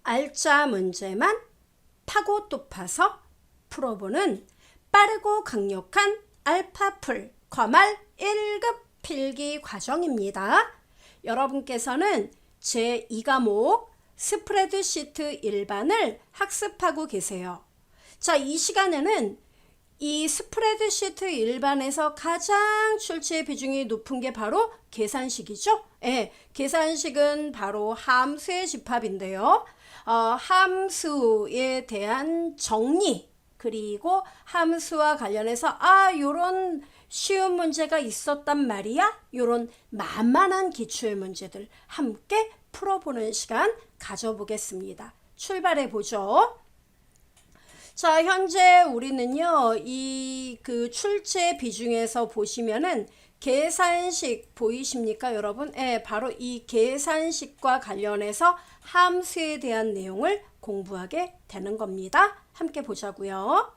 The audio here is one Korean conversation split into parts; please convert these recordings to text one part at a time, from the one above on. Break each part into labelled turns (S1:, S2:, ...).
S1: 알짜 문제만 파고 또 파서 풀어보는 빠르고 강력한 알파풀 과말 1급 필기 과정입니다. 여러분께서는 제2과목 스프레드시트 일반을 학습하고 계세요. 자, 이 시간에는 이 스프레드시트 일반에서 가장 출제 비중이 높은 게 바로 계산식이죠. 예, 계산식은 바로 함수의 집합인데요. 함수에 대한 정리, 그리고 함수와 관련해서 요런 쉬운 문제가 있었단 말이야. 요런 만만한 기출 문제들 함께 풀어보는 시간 가져보겠습니다. 출발해 보죠. 자, 현재 우리는요, 그 출제 비중에서 보시면은 계산식 보이십니까, 여러분? 예, 바로 이 계산식과 관련해서 함수에 대한 내용을 공부하게 되는 겁니다. 함께 보자고요.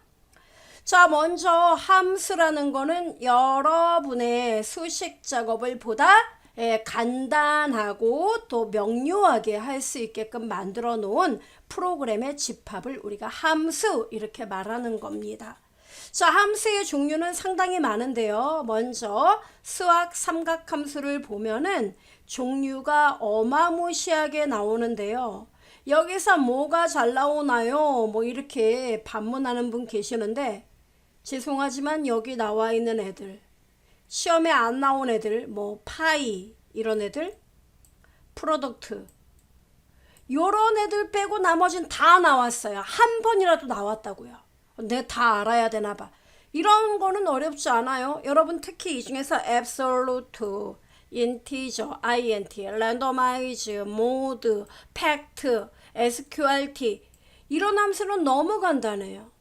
S1: 자, 먼저 함수라는 거는 여러분의 수식 작업을 보다 간단하고 또 명료하게 할 수 있게끔 만들어 놓은 프로그램의 집합을 우리가 함수 이렇게 말하는 겁니다. 자, 함수의 종류는 상당히 많은데요. 먼저 수학 삼각함수를 보면은 종류가 어마무시하게 나오는데요. 여기서 뭐가 잘 나오나요? 뭐 이렇게 반문하는 분 계시는데 죄송하지만 여기 나와 있는 애들, 시험에 안 나온 애들, 뭐 파이 이런 애들, 프로덕트 요런 애들 빼고 나머지는 다 나왔어요. 한 번이라도 나왔다고요. 내가 다 알아야 되나 봐. 이런 거는 어렵지 않아요. 여러분 특히 이 중에서 absolute, integer, int, randomize, mode, fact, sqrt 이런 함수는 너무 간단해요.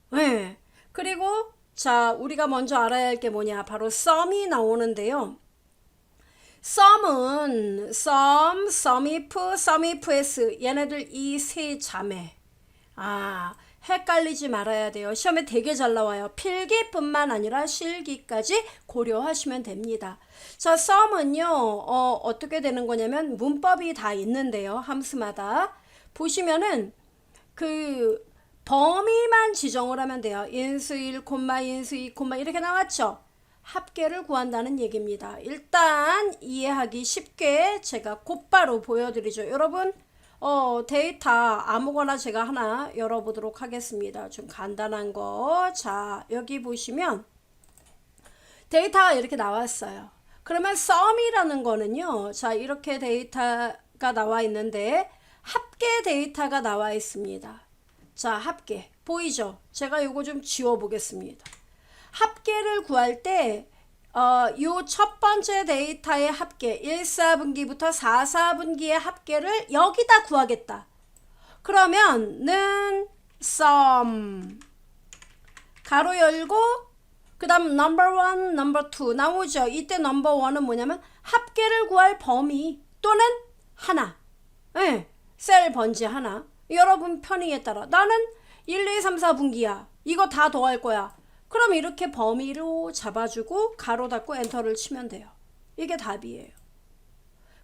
S1: 네. 그리고 자, 우리가 먼저 알아야 할 게 뭐냐? 바로 sum이 나오는데요. sum은 sum, sumif, sumifs 얘네들 이 세 자매. 헷갈리지 말아야 돼요. 시험에 되게 잘 나와요. 필기뿐만 아니라 실기까지 고려하시면 됩니다. 자, sum은요, 어떻게 되는 거냐면 문법이 다 있는데요. 함수마다. 보시면은 그 범위만 지정을 하면 돼요. 인수 1, 인수 2, 이렇게 나왔죠. 합계를 구한다는 얘기입니다. 일단 이해하기 쉽게 제가 곧바로 보여드리죠. 여러분 데이터 아무거나 제가 하나 열어보도록 하겠습니다. 좀 간단한 거. 자, 여기 보시면 데이터가 이렇게 나왔어요. 그러면 sum이라는 거는요. 자, 이렇게 데이터가 나와 있는데 합계 데이터가 나와 있습니다. 자, 합계 보이죠? 제가 요거 좀 지워 보겠습니다. 합계를 구할 때 요 첫 번째 데이터의 합계 1, 4분기부터 4, 4분기의 합계를 여기다 구하겠다. 그러면은 sum 가로 열고 그 다음 number 1, number 2 나오죠. 이때 number 1은 뭐냐면 합계를 구할 범위 또는 하나. 네, 셀 번지 하나. 여러분 편의에 따라 나는 1, 2, 3, 4분기야. 이거 다 더할 거야. 그럼 이렇게 범위로 잡아주고 가로 닫고 엔터를 치면 돼요. 이게 답이에요.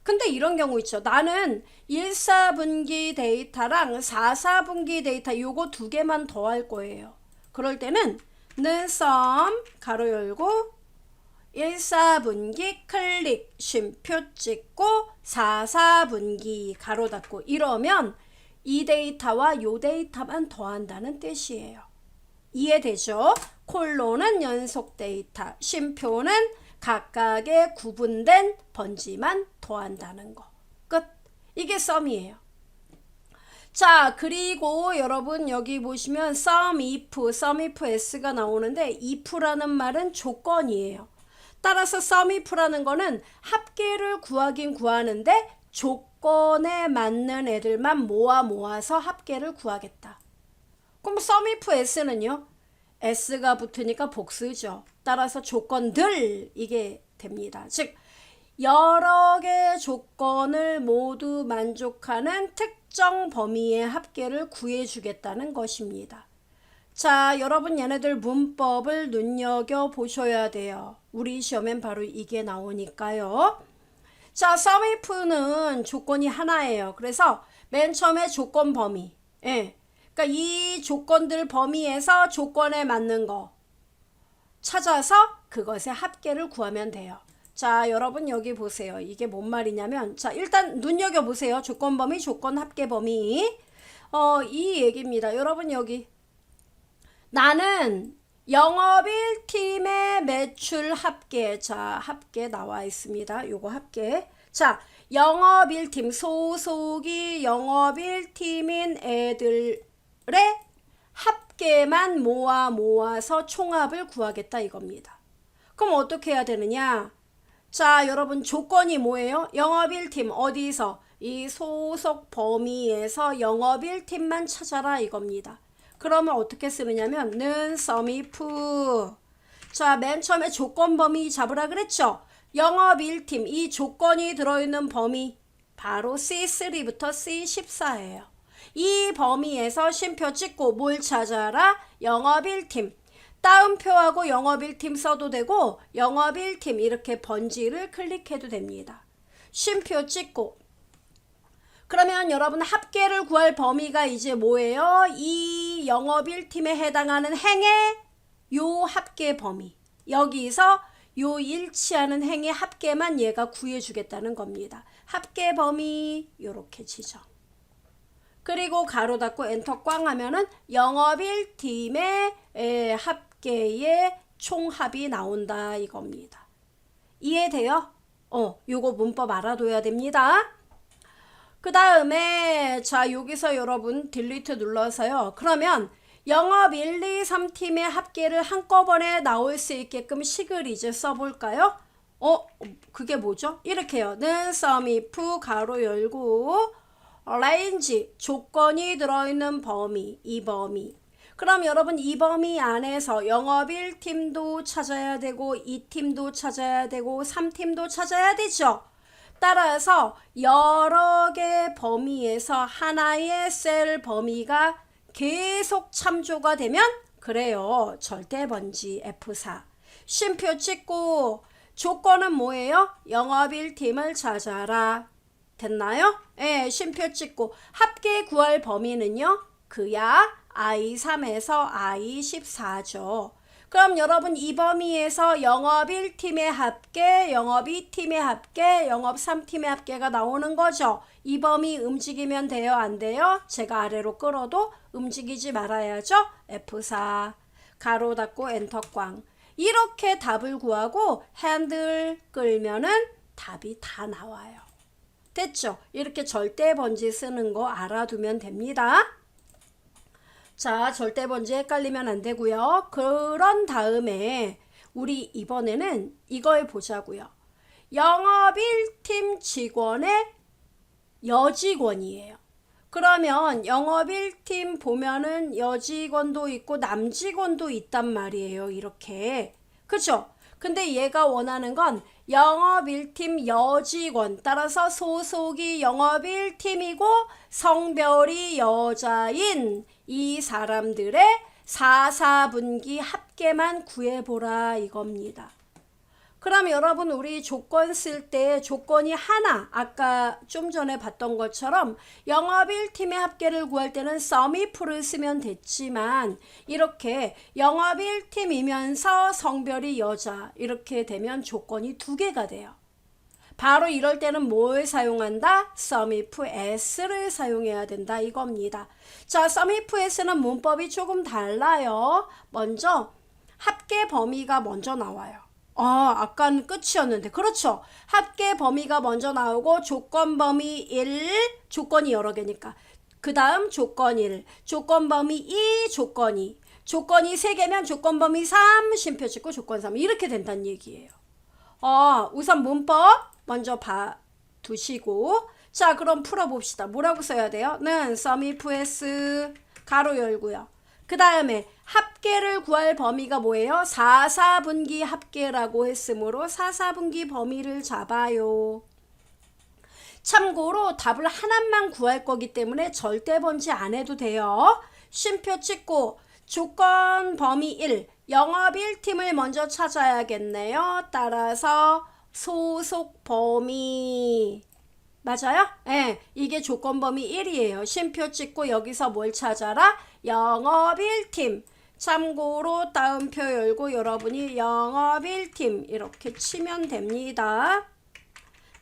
S1: 근데 이런 경우 있죠. 나는 1, 4분기 데이터랑 4, 4분기 데이터 요거 두 개만 더할 거예요. 그럴 때는 sum 가로 열고 1, 4분기 클릭 쉼표 찍고 4, 4분기 가로 닫고 이러면 이 데이터와 요 데이터만 더한다는 뜻이에요. 이해되죠? 콜론은 연속 데이터, 쉼표는 각각의 구분된 번지만 더한다는 거. 끝. 이게 sum이에요. 자, 그리고 여러분 여기 보시면 sumifs가 나오는데 if라는 말은 조건이에요. 따라서 sumif라는 거는 합계를 구하긴 구하는데 조건에 맞는 애들만 모아서 합계를 구하겠다. 그럼 sumifs는요? s가 붙으니까 복수죠. 따라서 조건들 이게 됩니다. 즉 여러 개의 조건을 모두 만족하는 특정 범위의 합계를 구해주겠다는 것입니다. 자, 여러분 얘네들 문법을 눈여겨보셔야 돼요. 우리 시험엔 바로 이게 나오니까요. 자, sumif는 조건이 하나예요. 그래서 맨 처음에 조건 범위. 예. 그러니까 이 조건들 범위에서 조건에 맞는 거 찾아서 그것의 합계를 구하면 돼요. 자, 여러분 여기 보세요. 이게 뭔 말이냐면, 자, 일단 눈여겨보세요. 조건 범위, 조건 합계 범위. 이 얘기입니다. 여러분 여기. 나는 영업일 팀의 매출 합계. 자, 합계 나와 있습니다. 요거 합계. 자, 영업일 팀, 소속이 영업일 팀인 애들의 합계만 모아서 총합을 구하겠다 이겁니다. 그럼 어떻게 해야 되느냐? 자, 여러분 조건이 뭐예요? 영업일 팀 어디서? 이 소속 범위에서 영업일 팀만 찾아라 이겁니다. 그러면 어떻게 쓰느냐면 는 sumif. 자, 맨 처음에 조건 범위 잡으라 그랬죠? 영업일 팀, 이 조건이 들어있는 범위 바로 C3부터 C14예요. 이 범위에서 쉼표 찍고 뭘 찾아라? 영업일 팀. 따옴표하고 영업일 팀 써도 되고 영업일 팀 이렇게 번지를 클릭해도 됩니다. 쉼표 찍고. 그러면 여러분 합계를 구할 범위가 이제 뭐예요? 이 영업일 팀에 해당하는 행의 요 합계 범위. 여기서 요 일치하는 행의 합계만 얘가 구해주겠다는 겁니다. 합계 범위 요렇게 지정. 그리고 가로 닫고 엔터 꽝 하면은 영업일 팀의 합계의 총합이 나온다 이겁니다. 이해돼요? 요거 문법 알아둬야 됩니다. 그 다음에 자 여기서 여러분 딜리트 눌러서요. 그러면 영업 1, 2, 3팀의 합계를 한꺼번에 나올 수 있게끔 식을 이제 써볼까요? 그게 뭐죠? 이렇게요. 는 sumif 가로 열고 range 조건이 들어있는 범위 이 범위. 그럼 여러분 이 범위 안에서 영업 1팀도 찾아야 되고 2팀도 찾아야 되고 3팀도 찾아야 되죠. 따라서 여러 개 범위에서 하나의 셀 범위가 계속 참조가 되면 그래요. 절대 번지 F4. 쉼표 찍고 조건은 뭐예요? 영업 1팀을 찾아라. 됐나요? 예, 쉼표 찍고 합계 구할 범위는요. 그야 I3에서 I14죠. 그럼 여러분 이 범위에서 영업 1팀의 합계, 영업 2팀의 합계, 영업 3팀의 합계가 나오는 거죠. 이 범위 움직이면 돼요? 안 돼요? 제가 아래로 끌어도 움직이지 말아야죠. F4 가로 닫고 엔터 꽝. 이렇게 답을 구하고 핸들 끌면은 답이 다 나와요. 됐죠? 이렇게 절대 번지 쓰는 거 알아두면 됩니다. 자, 절대 번지 헷갈리면 안 되고요. 그런 다음에 우리 이번에는 이걸 보자고요. 영업 1팀 직원의 여직원이에요. 그러면 영업 1팀 보면은 여직원도 있고 남직원도 있단 말이에요. 이렇게. 그쵸? 근데 얘가 원하는 건 영업 1팀 여직원 따라서 소속이 영업 1팀이고 성별이 여자인 이 사람들의 4사분기 합계만 구해보라 이겁니다. 그럼 여러분 우리 조건 쓸 때 조건이 하나 아까 좀 전에 봤던 것처럼 영업 1팀의 합계를 구할 때는 sumif를 쓰면 됐지만 이렇게 영업 1팀이면서 성별이 여자 이렇게 되면 조건이 두 개가 돼요. 바로 이럴 때는 뭘 사용한다? sumif s를 사용해야 된다 이겁니다. 자, sumif s는 문법이 조금 달라요. 먼저 합계 범위가 먼저 나와요. 아까는 끝이었는데 그렇죠. 합계 범위가 먼저 나오고 조건 범위 1 조건이 여러 개니까 그 다음 조건 1 조건 범위 2 조건 2 조건이 3개면 조건 범위 3 쉼표 찍고 조건 3 이렇게 된다는 얘기예요. 우선 문법 먼저 봐두시고 자 그럼 풀어봅시다. 뭐라고 써야 돼요? 는 sumif s 가로 열고요. 그 다음에 합계를 구할 범위가 뭐예요? 4사분기 합계라고 했으므로 4사분기 범위를 잡아요. 참고로 답을 하나만 구할 거기 때문에 절대 번지 안 해도 돼요. 쉼표 찍고 조건 범위 1 영업 1팀을 먼저 찾아야겠네요. 따라서 소속 범위 맞아요? 예, 이게 조건범위 1이에요. 쉼표 찍고 여기서 뭘 찾아라? 영업 1팀. 참고로 따옴표 열고 여러분이 영업 1팀 이렇게 치면 됩니다.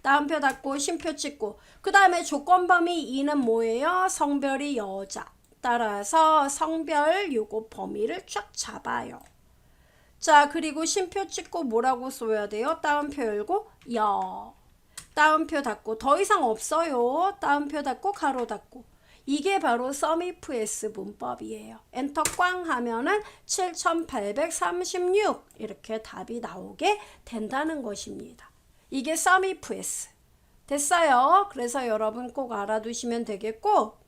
S1: 따옴표 닫고 쉼표 찍고 그 다음에 조건범위 2는 뭐예요? 성별이 여자. 따라서 성별 요거 범위를 쫙 잡아요. 자, 그리고 쉼표 찍고 뭐라고 써야 돼요? 따옴표 열고 여. 따옴표 닫고 더 이상 없어요. 따옴표 닫고 가로 닫고. 이게 바로 SUMIF 문법이에요. 엔터 꽝 하면은 7836 이렇게 답이 나오게 된다는 것입니다. 이게 SUMIF. 됐어요. 그래서 여러분 꼭 알아두시면 되겠고,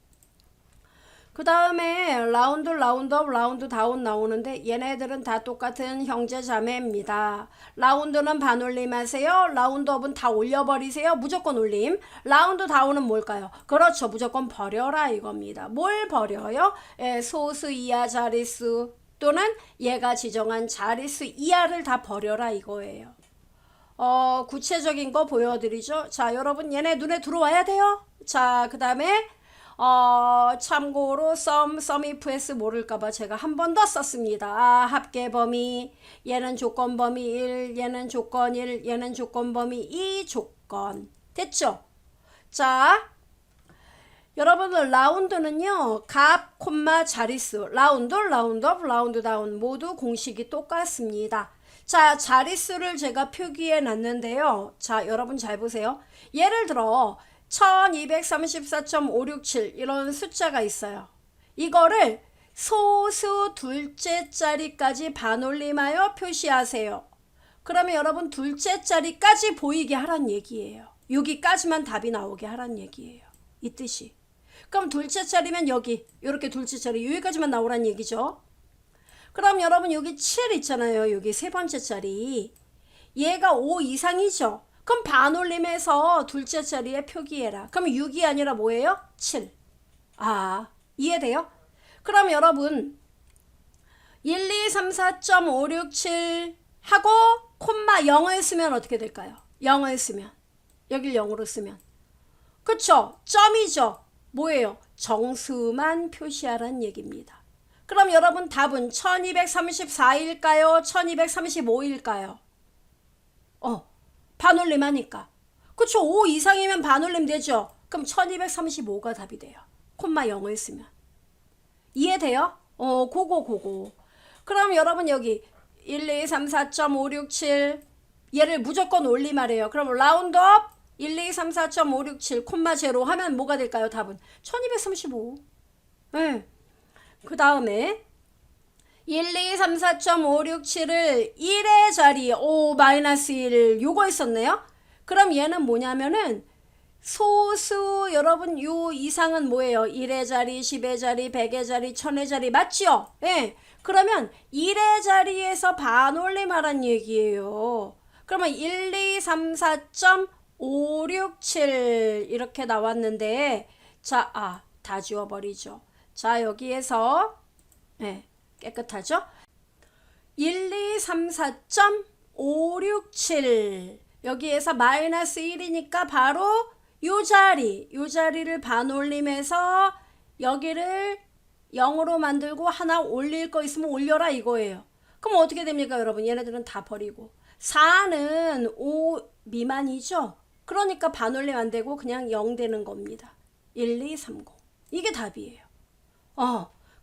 S1: 그 다음에 라운드, 라운드업, 라운드 다운 나오는데 얘네들은 다 똑같은 형제 자매입니다. 라운드는 반올림 하세요. 라운드업은 다 올려버리세요. 무조건 올림. 라운드 다운은 뭘까요? 그렇죠. 무조건 버려라 이겁니다. 뭘 버려요? 소수 이하 자릿수 또는 얘가 지정한 자릿수 이하를 다 버려라 이거예요. 구체적인 거 보여드리죠. 자, 여러분 얘네 눈에 들어와야 돼요. 자, 그 다음에 참고로 SUMIF 모를까봐 제가 한 번 더 썼습니다. 합계 범위, 얘는 조건 범위 1, 얘는 조건 1, 얘는 조건 범위 2 조건. 됐죠? 자, 여러분들 라운드는요, 값, 콤마, 자릿수, 라운드, 라운드업, 라운드 다운 모두 공식이 똑같습니다. 자, 자릿수를 제가 표기해 놨는데요. 자, 여러분 잘 보세요. 예를 들어 1234.567 이런 숫자가 있어요. 이거를 소수 둘째 자리까지 반올림하여 표시하세요. 그러면 여러분 둘째 자리까지 보이게 하란 얘기예요. 여기까지만 답이 나오게 하란 얘기예요. 이 뜻이. 그럼 둘째 자리면 여기 이렇게 둘째 자리 여기까지만 나오란 얘기죠. 그럼 여러분 여기 7 있잖아요. 여기 세 번째 자리. 얘가 5 이상이죠. 그럼 반올림해서 둘째 자리에 표기해라. 그럼 6이 아니라 뭐예요? 7. 이해돼요? 그럼 여러분 1, 2, 3, 4.567 하고 콤마 0을 쓰면 어떻게 될까요? 0을 쓰면 여길 0으로 쓰면 그쵸? 점이죠. 뭐예요? 정수만 표시하란 얘기입니다. 그럼 여러분 답은 1234일까요? 1235일까요? 반올림 하니까. 그쵸? 5 이상이면 반올림 되죠? 그럼 1235가 답이 돼요. 콤마 0을 쓰면. 이해돼요? 고고. 그럼 여러분 여기 1, 2, 3, 4.567 얘를 무조건 올림하래요. 그럼 라운드업 1, 2, 3, 4.567 콤마 제로 하면 뭐가 될까요? 답은 1235. 네. 그 다음에 1, 2, 3, 4.567을 1의 자리, -1 요거 있었네요. 그럼 얘는 뭐냐면은 소수 여러분 요 이상은 뭐예요? 1의 자리, 10의 자리, 100의 자리, 1000의 자리 맞죠? 예. 그러면 1의 자리에서 반올림하란 얘기예요. 그러면 1, 2, 3, 4.567 이렇게 나왔는데 자, 다 지워버리죠. 자, 여기에서 깨끗하죠? 1, 2, 3, 4.567 여기에서 -1이니까 바로 요 자리를 반올림해서 여기를 0으로 만들고 하나 올릴 거 있으면 올려라 이거예요. 그럼 어떻게 됩니까 여러분? 얘네들은 다 버리고 4는 5 미만이죠? 그러니까 반올림 안 되고 그냥 0 되는 겁니다. 1, 2, 3, 0 이게 답이에요.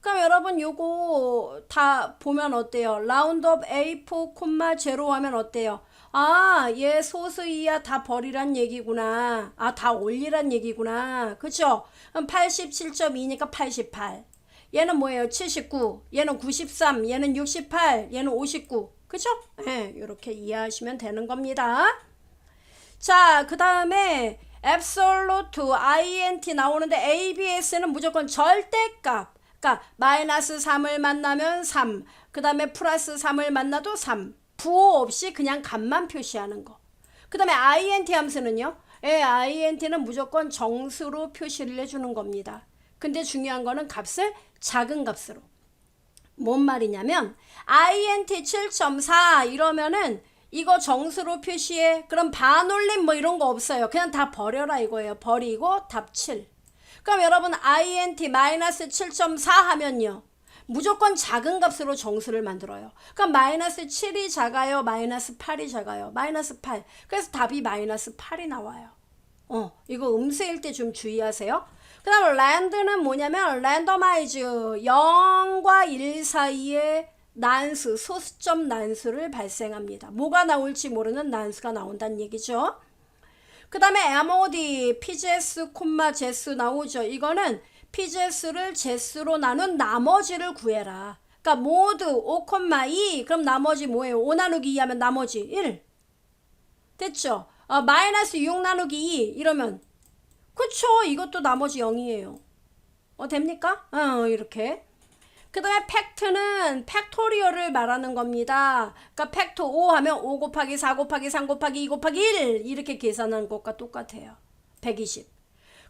S1: 그럼 여러분 요거 다 보면 어때요? 라운드업 A4, 0 하면 어때요? 얘 소수 이하 다 버리란 얘기구나. 다 올리란 얘기구나. 그쵸? 그럼 87.2니까 88. 얘는 뭐예요? 79. 얘는 93. 얘는 68. 얘는 59. 그쵸? 이렇게 이해하시면 되는 겁니다. 자, 그 다음에 absolute, int 나오는데 ABS는 무조건 절대값. 그러니까 -3을 만나면 3, 그 다음에 +3을 만나도 3. 부호 없이 그냥 값만 표시하는 거. 그 다음에 int 함수는요. int는 무조건 정수로 표시를 해주는 겁니다. 근데 중요한 거는 값을 작은 값으로. 뭔 말이냐면 int 7.4 이러면은 이거 정수로 표시해. 그럼 반올림 뭐 이런 거 없어요. 그냥 다 버려라 이거예요. 버리고 답 7. 그럼 여러분 int 마이너스 7.4 하면요. 무조건 작은 값으로 정수를 만들어요. 그럼 마이너스 7이 작아요? 마이너스 8이 작아요? 마이너스 8. 그래서 답이 마이너스 8이 나와요. 이거 음수일 때 좀 주의하세요. 그 다음 랜드는 뭐냐면 랜더마이즈 0과 1 사이에 난수, 소수점 난수를 발생합니다. 뭐가 나올지 모르는 난수가 나온다는 얘기죠. 그 다음에 MOD, PGS, 제수 나오죠. 이거는 PGS를 제수로 나눈 나머지를 구해라. 그러니까 모두 5,2 그럼 나머지 뭐예요? 5 나누기 2 하면 나머지 1. 됐죠? 마이너스 6 나누기 2 이러면 그쵸? 이것도 나머지 0이에요. 됩니까? 이렇게. 그 다음에 팩트는 팩토리얼을 말하는 겁니다. 그러니까 팩토 5 하면 5 곱하기 4 곱하기 3 곱하기 2 곱하기 1 이렇게 계산하는 것과 똑같아요. 120.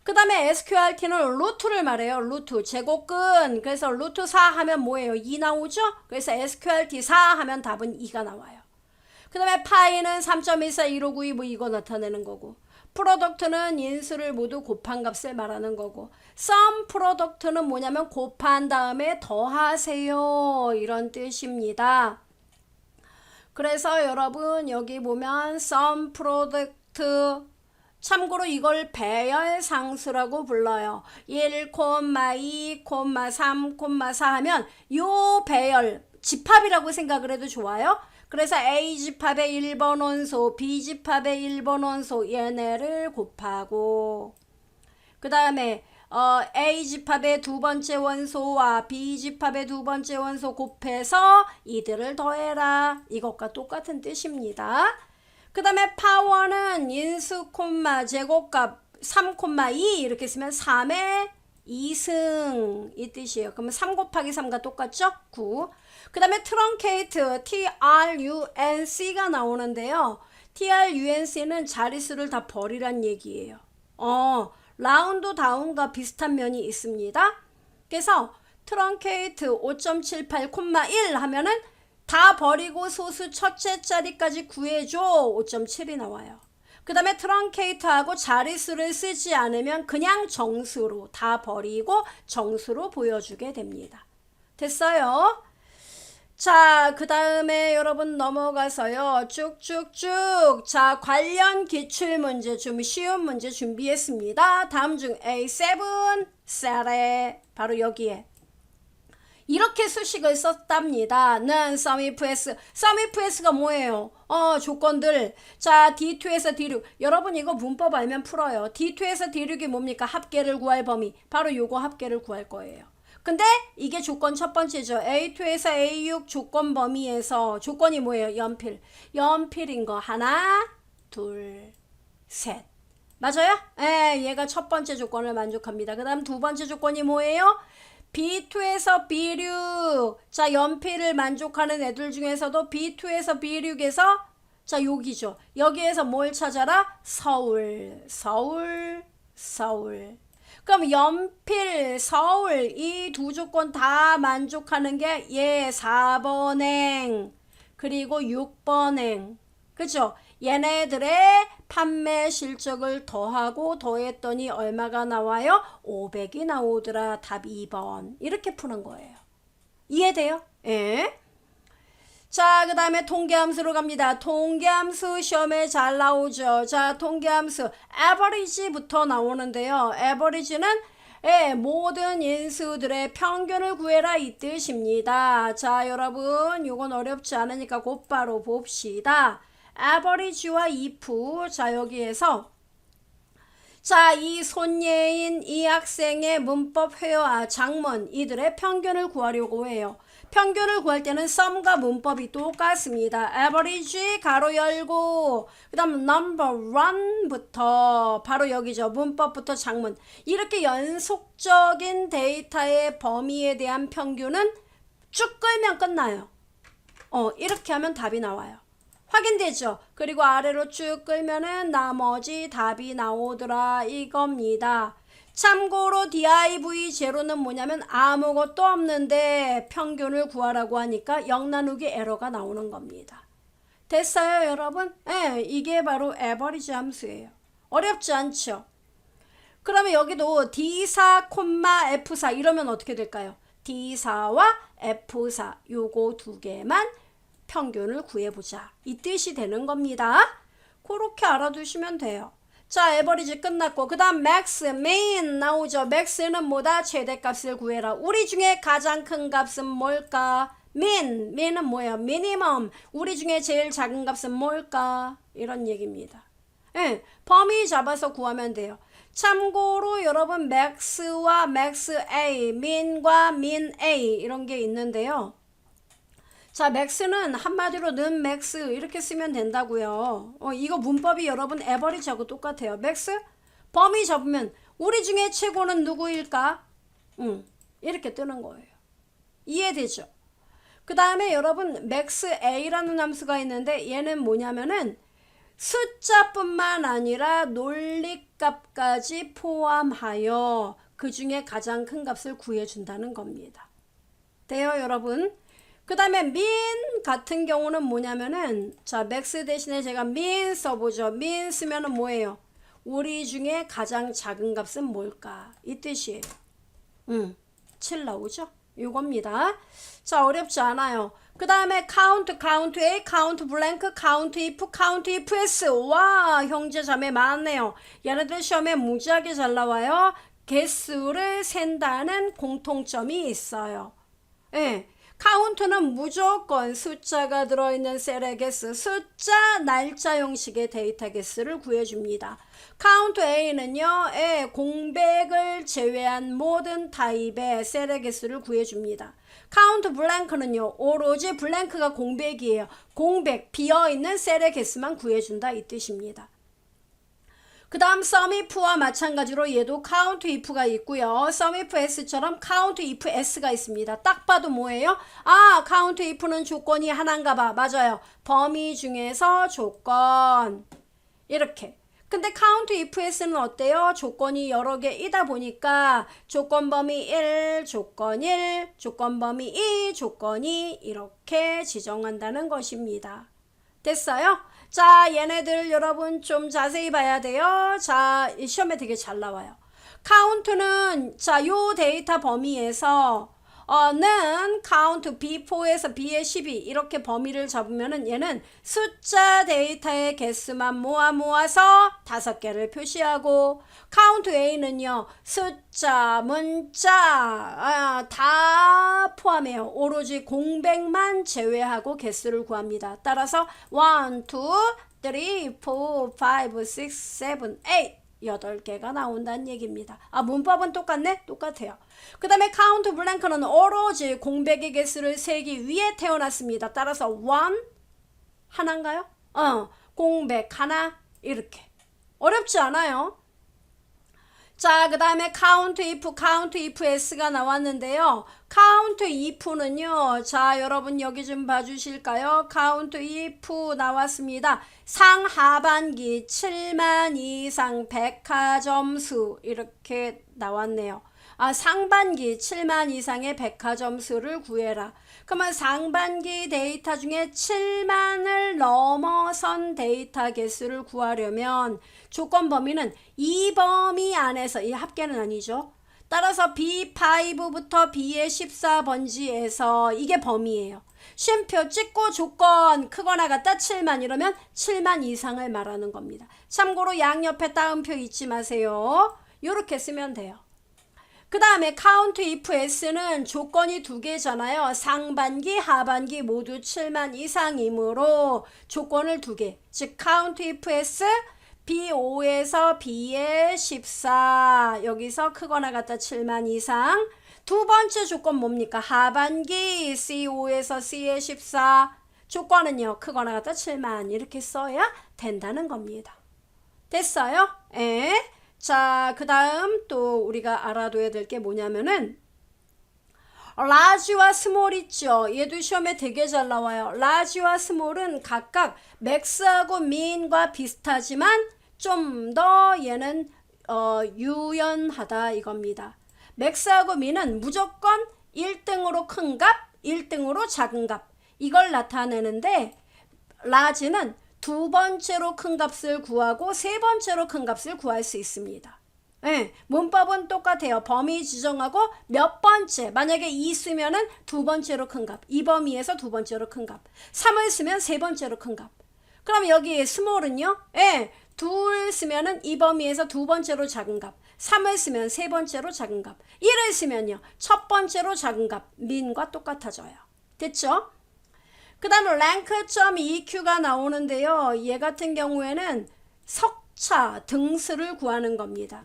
S1: 그 다음에 SQRT는 루트를 말해요. 루트 제곱근. 그래서 루트 4 하면 뭐예요? 2 나오죠? 그래서 SQRT 4 하면 답은 2가 나와요. 그 다음에 파이는 3.14 1592 뭐 이거 나타내는 거고, 프로덕트는 인수를 모두 곱한 값을 말하는 거고, sum 프로덕트는 뭐냐면 곱한 다음에 더하세요 이런 뜻입니다. 그래서 여러분 여기 보면 sum 프로덕트, 참고로 이걸 배열상수라고 불러요. 1, 2, 3, 4 하면 요 배열 집합이라고 생각을 해도 좋아요. 그래서 A집합의 1번 원소, B집합의 1번 원소 얘네를 곱하고, 그 다음에 A집합의 두 번째 원소와 B집합의 두 번째 원소 곱해서 이들을 더해라. 이것과 똑같은 뜻입니다. 그 다음에 파워는 인수, 제곱값 3,2 이렇게 쓰면 3의 2승 이 뜻이에요. 그러면 3 곱하기 3과 똑같죠? 9. 그 다음에 트렁케이트 TRUNC가 나오는데요. TRUNC는 자릿수를 다 버리란 얘기예요. 라운드 다운과 비슷한 면이 있습니다. 그래서 트렁케이트 5.78, 1 하면은 다 버리고 소수 첫째 자리까지 구해줘. 5.7이 나와요. 그 다음에 트렁케이트하고 자릿수를 쓰지 않으면 그냥 정수로 다 버리고 정수로 보여주게 됩니다. 됐어요? 자, 그 다음에 여러분 넘어가서요. 쭉쭉쭉. 자, 관련 기출문제 좀 쉬운 문제 준비했습니다. 다음 중 A7 셀에 바로 여기에 이렇게 수식을 썼답니다. 는 SUMIF-S. SUMIF-S가 뭐예요? 조건들. 자, D2에서 D6. 여러분 이거 문법 알면 풀어요. D2에서 D6이 뭡니까? 합계를 구할 범위. 바로 요거 합계를 구할 거예요. 근데 이게 조건 첫 번째죠. A2에서 A6 조건 범위에서 조건이 뭐예요? 연필. 연필인 거 하나, 둘, 셋. 맞아요? 얘가 첫 번째 조건을 만족합니다. 그 다음 두 번째 조건이 뭐예요? B2에서 B6. 자, 연필을 만족하는 애들 중에서도 B2에서 B6에서 자, 여기죠. 여기에서 뭘 찾아라? 서울, 서울, 서울. 그럼 연필, 서울 이 두 조건 다 만족하는 게 4번행 그리고 6번행. 그죠? 얘네들의 판매 실적을 더하고 더했더니 얼마가 나와요? 500이 나오더라. 답 2번. 이렇게 푸는 거예요. 이해돼요? 예. 자, 그 다음에 통계함수로 갑니다. 통계함수 시험에 잘 나오죠. 자, 통계함수 average부터 나오는데요. average는 모든 인수들의 평균을 구해라 이 뜻입니다. 자, 여러분 요건 어렵지 않으니까 곧바로 봅시다. average와 if. 자, 여기에서 자, 이 손예인 이 학생의 문법 회화 장문 이들의 평균을 구하려고 해요. 평균을 구할 때는 sum과 문법이 똑같습니다. average 가로 열고 그 다음 number one부터 바로 여기죠. 문법부터 장문. 이렇게 연속적인 데이터의 범위에 대한 평균은 쭉 끌면 끝나요. 이렇게 하면 답이 나와요. 확인되죠? 그리고 아래로 쭉 끌면은 나머지 답이 나오더라 이겁니다. 참고로 div0는 뭐냐면 아무것도 없는데 평균을 구하라고 하니까 0 나누기 에러가 나오는 겁니다. 됐어요, 여러분? 예, 이게 바로 에버리지 함수예요. 어렵지 않죠? 그러면 여기도 D4, F4 이러면 어떻게 될까요? D4와 F4 요거 두 개만 평균을 구해보자. 이 뜻이 되는 겁니다. 그렇게 알아두시면 돼요. 자, 에버리지 끝났고 그 다음 맥스, 메인 나오죠. 맥스는 뭐다? 최대값을 구해라. 우리 중에 가장 큰 값은 뭘까? 민은 뭐예요? 미니멈. 우리 중에 제일 작은 값은 뭘까? 이런 얘기입니다. 예, 범위 잡아서 구하면 돼요. 참고로 여러분 맥스와 맥스 A, 민과 민 A 이런 게 있는데요. 자, 맥스는 한마디로 는 맥스 이렇게 쓰면 된다고요. 이거 문법이 여러분 에버리지하고 똑같아요. 맥스 범위 잡으면 우리 중에 최고는 누구일까? 이렇게 뜨는 거예요. 이해되죠? 그 다음에 여러분 맥스 A라는 함수가 있는데 얘는 뭐냐면은 숫자뿐만 아니라 논리값까지 포함하여 그 중에 가장 큰 값을 구해준다는 겁니다. 돼요, 여러분? 그 다음에 min 같은 경우는 뭐냐면은 자, 맥스 대신에 제가 min 써보죠. min 쓰면은 뭐예요? 우리 중에 가장 작은 값은 뭘까? 이 뜻이에요. 7 나오죠? 이겁니다. 자, 어렵지 않아요. 그 다음에 count A, count blank, count if s. 와, 형제 자매 많네요. 얘네들 시험에 무지하게 잘 나와요. 개수를 센다는 공통점이 있어요. 예. 카운트는 무조건 숫자가 들어있는 셀의 개수, 숫자, 날짜 형식의 데이터 개수를 구해줍니다. 카운트 A는요, 공백을 제외한 모든 타입의 셀의 개수를 구해줍니다. 카운트 블랭크는요, 오로지 블랭크가 공백이에요. 공백, 비어있는 셀의 개수만 구해준다 이 뜻입니다. 그 다음 sum if와 마찬가지로 얘도 count if가 있고요. sum if s처럼 count if s가 있습니다. 딱 봐도 뭐예요? 아, count if는 조건이 하나인가 봐. 맞아요. 범위 중에서 조건. 이렇게. 근데 count if s는 어때요? 조건이 여러 개이다 보니까 조건 범위 1, 조건 1, 조건 범위 2, 조건 2 이렇게 지정한다는 것입니다. 됐어요? 자, 얘네들 여러분 좀 자세히 봐야 돼요. 자, 시험에 되게 잘 나와요. 카운트는 자, 요 데이터 범위에서 는 count B4에서 B의 12 이렇게 범위를 잡으면은 얘는 숫자 데이터의 개수만 모아서 5개를 표시하고 count A는요 숫자, 문자 다 포함해요. 오로지 공백만 제외하고 개수를 구합니다. 따라서 1, 2, 3, 4, 5, 6, 7, 8 8개가 나온다는 얘기입니다. 아, 문법은 똑같네? 똑같아요. 그 다음에 count blank는 오로지 공백의 개수를 세기 위해 태어났습니다. 따라서 1 하나인가요? 공백 하나 이렇게. 어렵지 않아요. 자, 그 다음에 count if s가 나왔는데요. count if는요. 자, 여러분 여기 좀 봐주실까요? count if 나왔습니다. 상하반기 7만 이상 백화점수 이렇게 나왔네요. 아, 상반기 7만 이상의 백화점수를 구해라. 그러면 상반기 데이터 중에 7만을 넘어선 데이터 개수를 구하려면 조건 범위는 이 범위 안에서, 이 합계는 아니죠. 따라서 B5부터 B의 14번지에서 이게 범위예요. 쉼표 찍고 조건 크거나 같다 7만 이러면 7만 이상을 말하는 겁니다. 참고로 양옆에 따옴표 잊지 마세요. 이렇게 쓰면 돼요. 그 다음에 count if s는 조건이 두 개잖아요. 상반기, 하반기 모두 7만 이상이므로 조건을 두 개. 즉 count if s B5에서 B의 14 여기서 크거나 같다 7만 이상. 두 번째 조건 뭡니까? 하반기 C5에서 C의 14 조건은요. 크거나 같다 7만 이렇게 써야 된다는 겁니다. 됐어요? 자, 그 다음 또 우리가 알아둬야 될 게 뭐냐면은 large와 small 있죠. 얘도 시험에 되게 잘 나와요. large와 small은 각각 max하고 min과 비슷하지만 좀 더 얘는 유연하다 이겁니다. max하고 min은 무조건 1등으로 큰 값, 1등으로 작은 값 이걸 나타내는데 large는 두 번째로 큰 값을 구하고 세 번째로 큰 값을 구할 수 있습니다. 네, 문법은 똑같아요. 범위 지정하고 몇 번째, 만약에 2 쓰면은 두 번째로 큰 값, 이 범위에서 두 번째로 큰 값, 3을 쓰면 세 번째로 큰 값. 그럼 여기 small은요? 예, 2을 쓰면은 이 범위에서 두 번째로 작은 값, 3을 쓰면 세 번째로 작은 값, 1을 쓰면요 첫 번째로 작은 값, min과 똑같아져요. 됐죠? 그 다음에 rank.eq가 나오는데요. 얘 같은 경우에는 석차, 등수를 구하는 겁니다.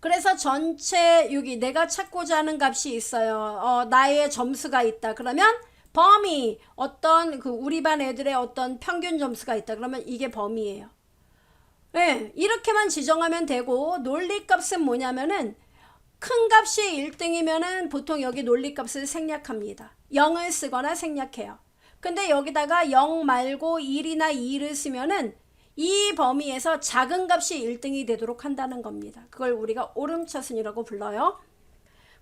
S1: 그래서 전체 여기 내가 찾고자 하는 값이 있어요. 나의 점수가 있다. 그러면 범위, 어떤 그 우리 반 애들의 어떤 평균 점수가 있다. 그러면 이게 범위예요. 네, 이렇게만 지정하면 되고 논리값은 뭐냐면은 큰 값이 1등이면은 보통 여기 논리값을 생략합니다. 0을 쓰거나 생략해요. 근데 여기다가 0 말고 1이나 2를 쓰면은 이 범위에서 작은 값이 1등이 되도록 한다는 겁니다. 그걸 우리가 오름차순이라고 불러요.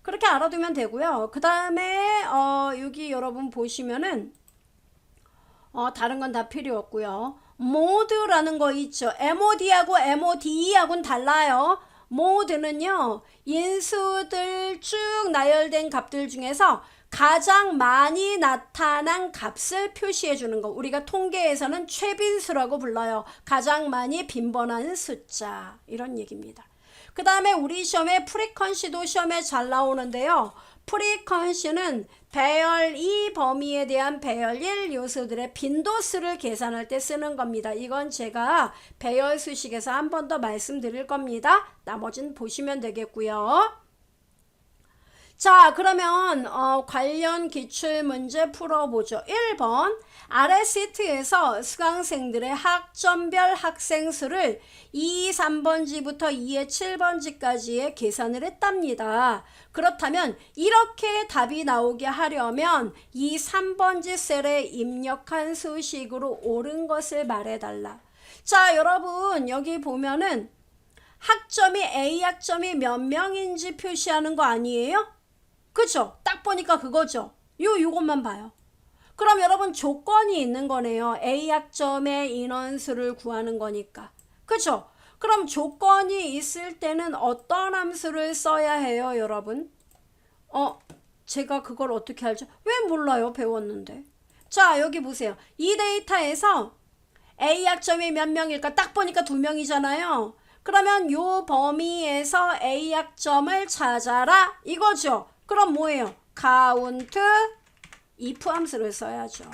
S1: 그렇게 알아두면 되고요. 그 다음에 여기 여러분 보시면은 다른 건 다 필요 없고요. 모드라는 거 있죠. MOD하고 MODE하고는 달라요. 모드는요, 인수들 쭉 나열된 값들 중에서 가장 많이 나타난 값을 표시해 주는 거. 우리가 통계에서는 최빈수라고 불러요. 가장 많이 빈번한 숫자. 이런 얘기입니다. 그 다음에 우리 시험에 프리컨시도 시험에 잘 나오는데요. 프리컨시는 배열 2 범위에 대한 배열 1 요소들의 빈도수를 계산할 때 쓰는 겁니다. 이건 제가 배열 수식에서 한 번 더 말씀드릴 겁니다. 나머지는 보시면 되겠고요. 자, 그러면 관련 기출문제 풀어보죠. 1번 아래 시트에서 수강생들의 학점별 학생수를 2, 3번지부터 2의 7번지까지의 계산을 했답니다. 그렇다면 이렇게 답이 나오게 하려면 이 3번지 셀에 입력한 수식으로 옳은 것을 말해달라. 자, 여러분 여기 보면은 학점이 A 학점이 몇 명인지 표시하는 거 아니에요? 그죠? 딱 보니까 그거죠. 요것만 봐요. 그럼 여러분 조건이 있는 거네요. A 학점의 인원수를 구하는 거니까. 그죠? 그럼 조건이 있을 때는 어떤 함수를 써야 해요, 여러분? 제가 그걸 어떻게 알죠? 왜 몰라요? 배웠는데. 자, 여기 보세요. 이 데이터에서 A 학점이 몇 명일까? 딱 보니까 2명이잖아요. 그러면 요 범위에서 A 학점을 찾아라. 이거죠. 그럼 뭐예요? count if 함수를 써야죠.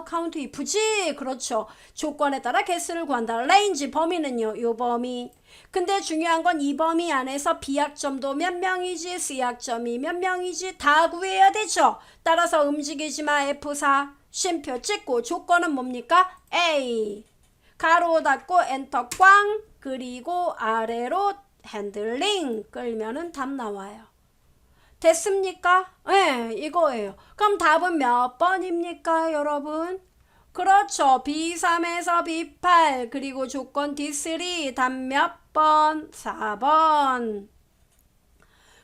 S1: count if지? 그렇죠. 조건에 따라 개수를 구한다. range 범위는요. 요 범위. 근데 중요한 건 이 범위 안에서 B학점도 몇 명이지? C학점이 몇 명이지? 다 구해야 되죠. 따라서 움직이지 마. F4 쉼표 찍고 조건은 뭡니까? A 가로 닫고 엔터 꽝 그리고 아래로 핸들링 끌면은 답 나와요. 됐습니까? 네, 이거예요. 그럼 답은 몇 번입니까, 여러분? 그렇죠. B3에서 B8 그리고 조건 D3 답 몇 번? 4번.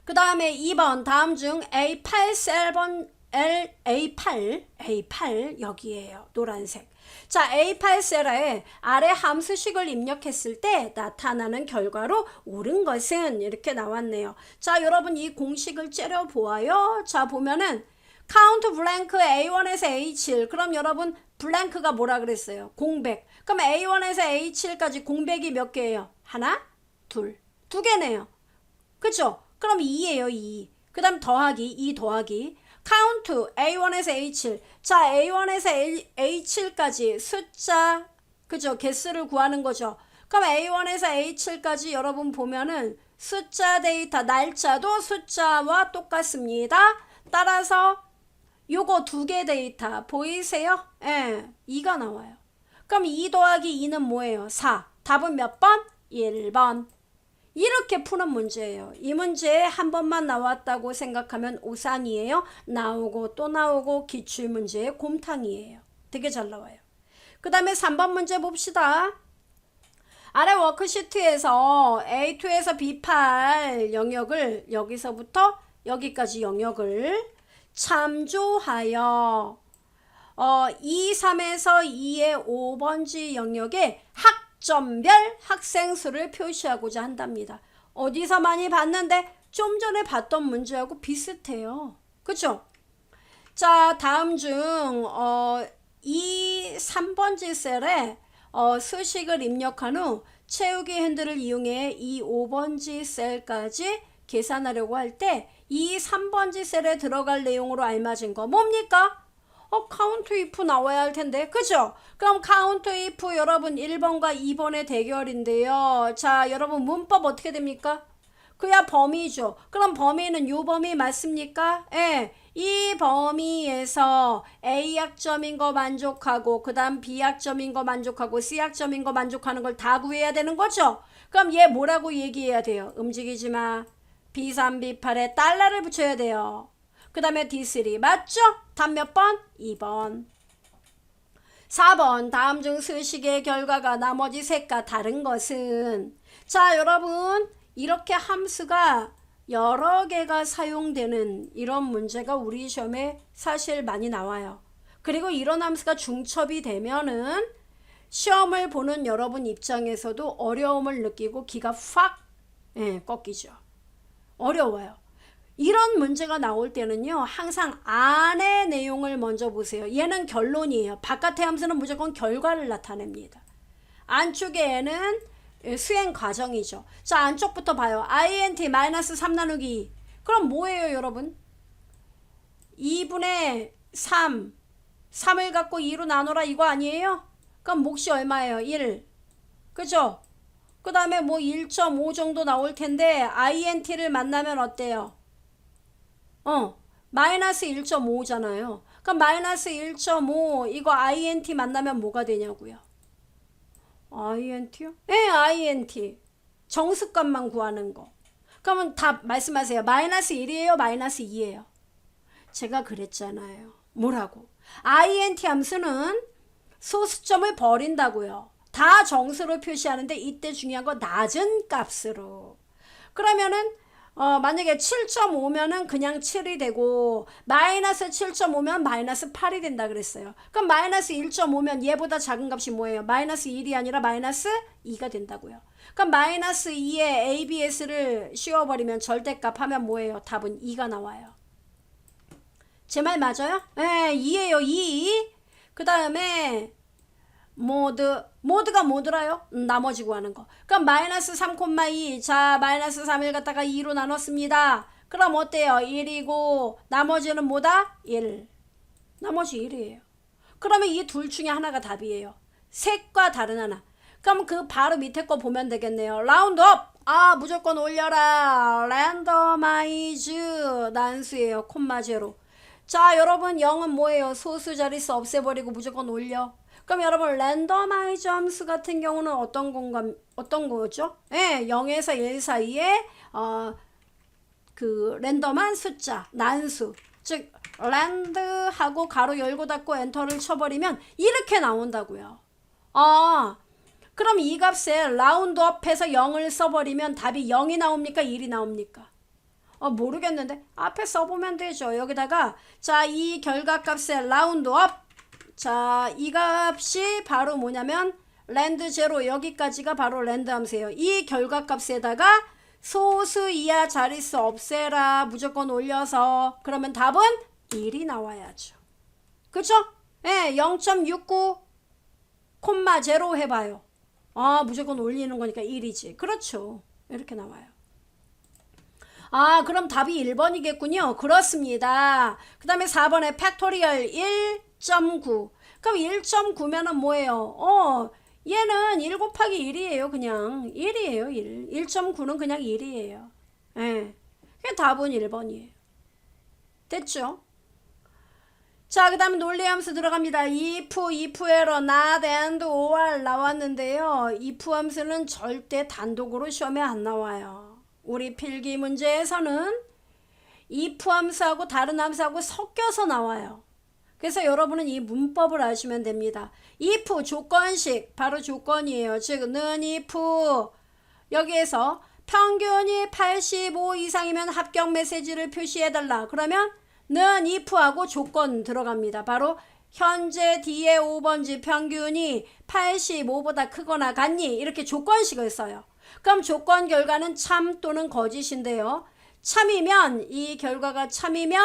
S1: 그 다음에 2번 다음 중 A8 셀번 A8 여기에요. 노란색. 자, A8 셀에 아래 함수식을 입력했을 때 나타나는 결과로 옳은 것은 이렇게 나왔네요. 자, 여러분 이 공식을 째려 보아요. 자, 보면은 count blank A1에서 A7. 그럼 여러분 블랭크가 뭐라 그랬어요? 공백. 그럼 A1에서 A7까지 공백이 몇 개예요? 하나, 둘, 두 개네요. 그죠? 그럼 2예요, 2. 그 다음 더하기, 2 더하기. count A1에서 A7. 자, A1에서 A7까지 숫자, 그죠? 개수를 구하는 거죠. 그럼 A1에서 A7까지 여러분 보면은 숫자 데이터, 날짜도 숫자와 똑같습니다. 따라서 요거 두 개 데이터 보이세요? 예, 2가 나와요. 그럼 2 더하기 2는 뭐예요? 4. 답은 몇 번? 1번. 이렇게 푸는 문제예요. 이 문제에 한 번만 나왔다고 생각하면 오산이에요. 나오고 또 나오고 기출문제의 곰탕이에요. 되게 잘 나와요. 그 다음에 3번 문제 봅시다. 아래 워크시트에서 A2에서 B8 영역을 여기서부터 여기까지 영역을 참조하여 2, 3에서 2의 5번지 영역에 학점별 학생 수를 표시하고자 한답니다. 어디서 많이 봤는데 좀 전에 봤던 문제하고 비슷해요. 그쵸? 자, 다음 중 2, 3번지 셀에 수식을 입력한 후 채우기 핸들을 이용해 이 5번지 셀까지 계산하려고 할 때 이 3번지 셀에 들어갈 내용으로 알맞은 거 뭡니까? 카운트 if 나와야 할 텐데. 그죠? 그럼 카운트 if 여러분 1번과 2번의 대결인데요. 자, 여러분 문법 어떻게 됩니까? 그야 범위죠. 그럼 범위는 요 범위 맞습니까? 예. 이 범위에서 A학점인 거 만족하고 그 다음 B학점인 거 만족하고 C학점인 거 만족하는 걸 다 구해야 되는 거죠. 그럼 얘 뭐라고 얘기해야 돼요? 움직이지 마. B3, B8에 달러를 붙여야 돼요. 그 다음에 D3 맞죠? 답 몇 번? 2번. 4번 다음 중 수식의 결과가 나머지 셋과 다른 것은 자 여러분 이렇게 함수가 여러 개가 사용되는 이런 문제가 우리 시험에 사실 많이 나와요. 그리고 이런 함수가 중첩이 되면은 시험을 보는 여러분 입장에서도 어려움을 느끼고 기가 확 꺾이죠. 어려워요. 이런 문제가 나올 때는요 항상 안의 내용을 먼저 보세요. 얘는 결론이에요. 바깥의 함수는 무조건 결과를 나타냅니다. 안쪽에는 수행 과정이죠. 자 안쪽부터 봐요. int 마이너스 3 나누기 2 그럼 뭐예요 여러분? 2분의 3 3을 갖고 2로 나눠라 이거 아니에요? 그럼 몫이 얼마예요? 1 그죠? 그 다음에 뭐 1.5 정도 나올 텐데 int를 만나면 어때요? 마이너스 1.5잖아요. 그럼 마이너스 1.5 이거 int 만나면 뭐가 되냐고요? int요? 네, int. 정수값만 구하는 거. 그러면 답 말씀하세요. 마이너스 1이에요? 마이너스 2예요? 제가 그랬잖아요. 뭐라고? int 함수는 소수점을 버린다고요. 다 정수로 표시하는데 이때 중요한 거 낮은 값으로. 그러면은 만약에 7.5면은 그냥 7이 되고 마이너스 7.5면 마이너스 8이 된다 그랬어요. 그럼 마이너스 1.5면 얘보다 작은 값이 뭐예요? 마이너스 1이 아니라 마이너스 2가 된다고요. 그럼 마이너스 2에 ABS를 씌워버리면 절대값 하면 뭐예요? 답은 2가 나와요. 제 말 맞아요? 네, 2예요. 2. 그 다음에 모드가 뭐더라요? 나머지 구하는 거. 그럼 마이너스 3,2 자 마이너스 3을 갖다가 2로 나눴습니다. 그럼 어때요? 1이고 나머지는 뭐다? 1. 나머지 1이에요. 그러면 이 둘 중에 하나가 답이에요. 셋과 다른 하나. 그럼 그 바로 밑에 거 보면 되겠네요. 라운드업. 무조건 올려라. 랜더마이즈 난수예요. 콤마 제로. 자 여러분 0은 뭐예요? 소수 자릿수 없애버리고 무조건 올려. 그럼 여러분 랜더마이즈 함수 같은 경우는 어떤 거죠? 네, 0에서 1 사이에 그 랜덤한 숫자, 난수. 즉 랜드하고 가로 열고 닫고 엔터를 쳐버리면 이렇게 나온다고요. 그럼 이 값에 라운드업해서 0을 써버리면 답이 0이 나옵니까? 1이 나옵니까? 모르겠는데 앞에 써보면 되죠. 여기다가 자 이 결과값에 라운드업 자, 이 값이 바로 뭐냐면 랜드 제로 여기까지가 바로 랜드 함수예요. 이 결과값에다가 소수 이하 자릿수 없애라 무조건 올려서 그러면 답은 1이 나와야죠. 그쵸? 네, 0.69 콤마 제로 해봐요. 무조건 올리는 거니까 1이지. 그렇죠. 이렇게 나와요. 그럼 답이 1번이겠군요. 그렇습니다. 그 다음에 4번에 팩토리얼 1.9 그럼 1.9면은 뭐예요? 얘는 1 곱하기 1이에요. 그냥 1이에요. 1. 1.9는 그냥 1이에요. 예. 그게 답은 1번이에요. 됐죠? 자, 그 다음에 논리함수 들어갑니다. if 에러, not, and, or 나왔는데요. if 함수는 절대 단독으로 시험에 안 나와요. 우리 필기 문제에서는 if 함수하고 다른 함수하고 섞여서 나와요. 그래서 여러분은 이 문법을 아시면 됩니다. if 조건식 바로 조건이에요. 즉 는 if 여기에서 평균이 85 이상이면 합격 메시지를 표시해달라. 그러면 는 if하고 조건 들어갑니다. 바로 현재 D의 5번지 평균이 85보다 크거나 같니? 이렇게 조건식을 써요. 그럼 조건 결과는 참 또는 거짓인데요. 참이면, 이 결과가 참이면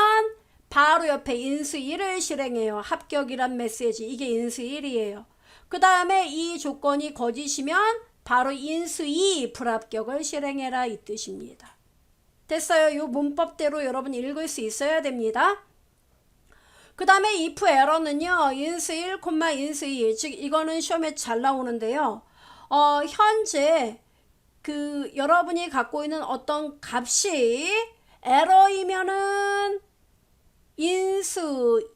S1: 바로 옆에 인수 1을 실행해요. 합격이란 메시지. 이게 인수 1이에요. 그 다음에 이 조건이 거짓이면 바로 인수 2 불합격을 실행해라 이 뜻입니다. 됐어요. 요 문법대로 여러분 읽을 수 있어야 됩니다. 그 다음에 if error는요. 인수 1, 인수 2. 즉 이거는 시험에 잘 나오는데요. 현재 그 여러분이 갖고 있는 어떤 값이 에러이면은 인수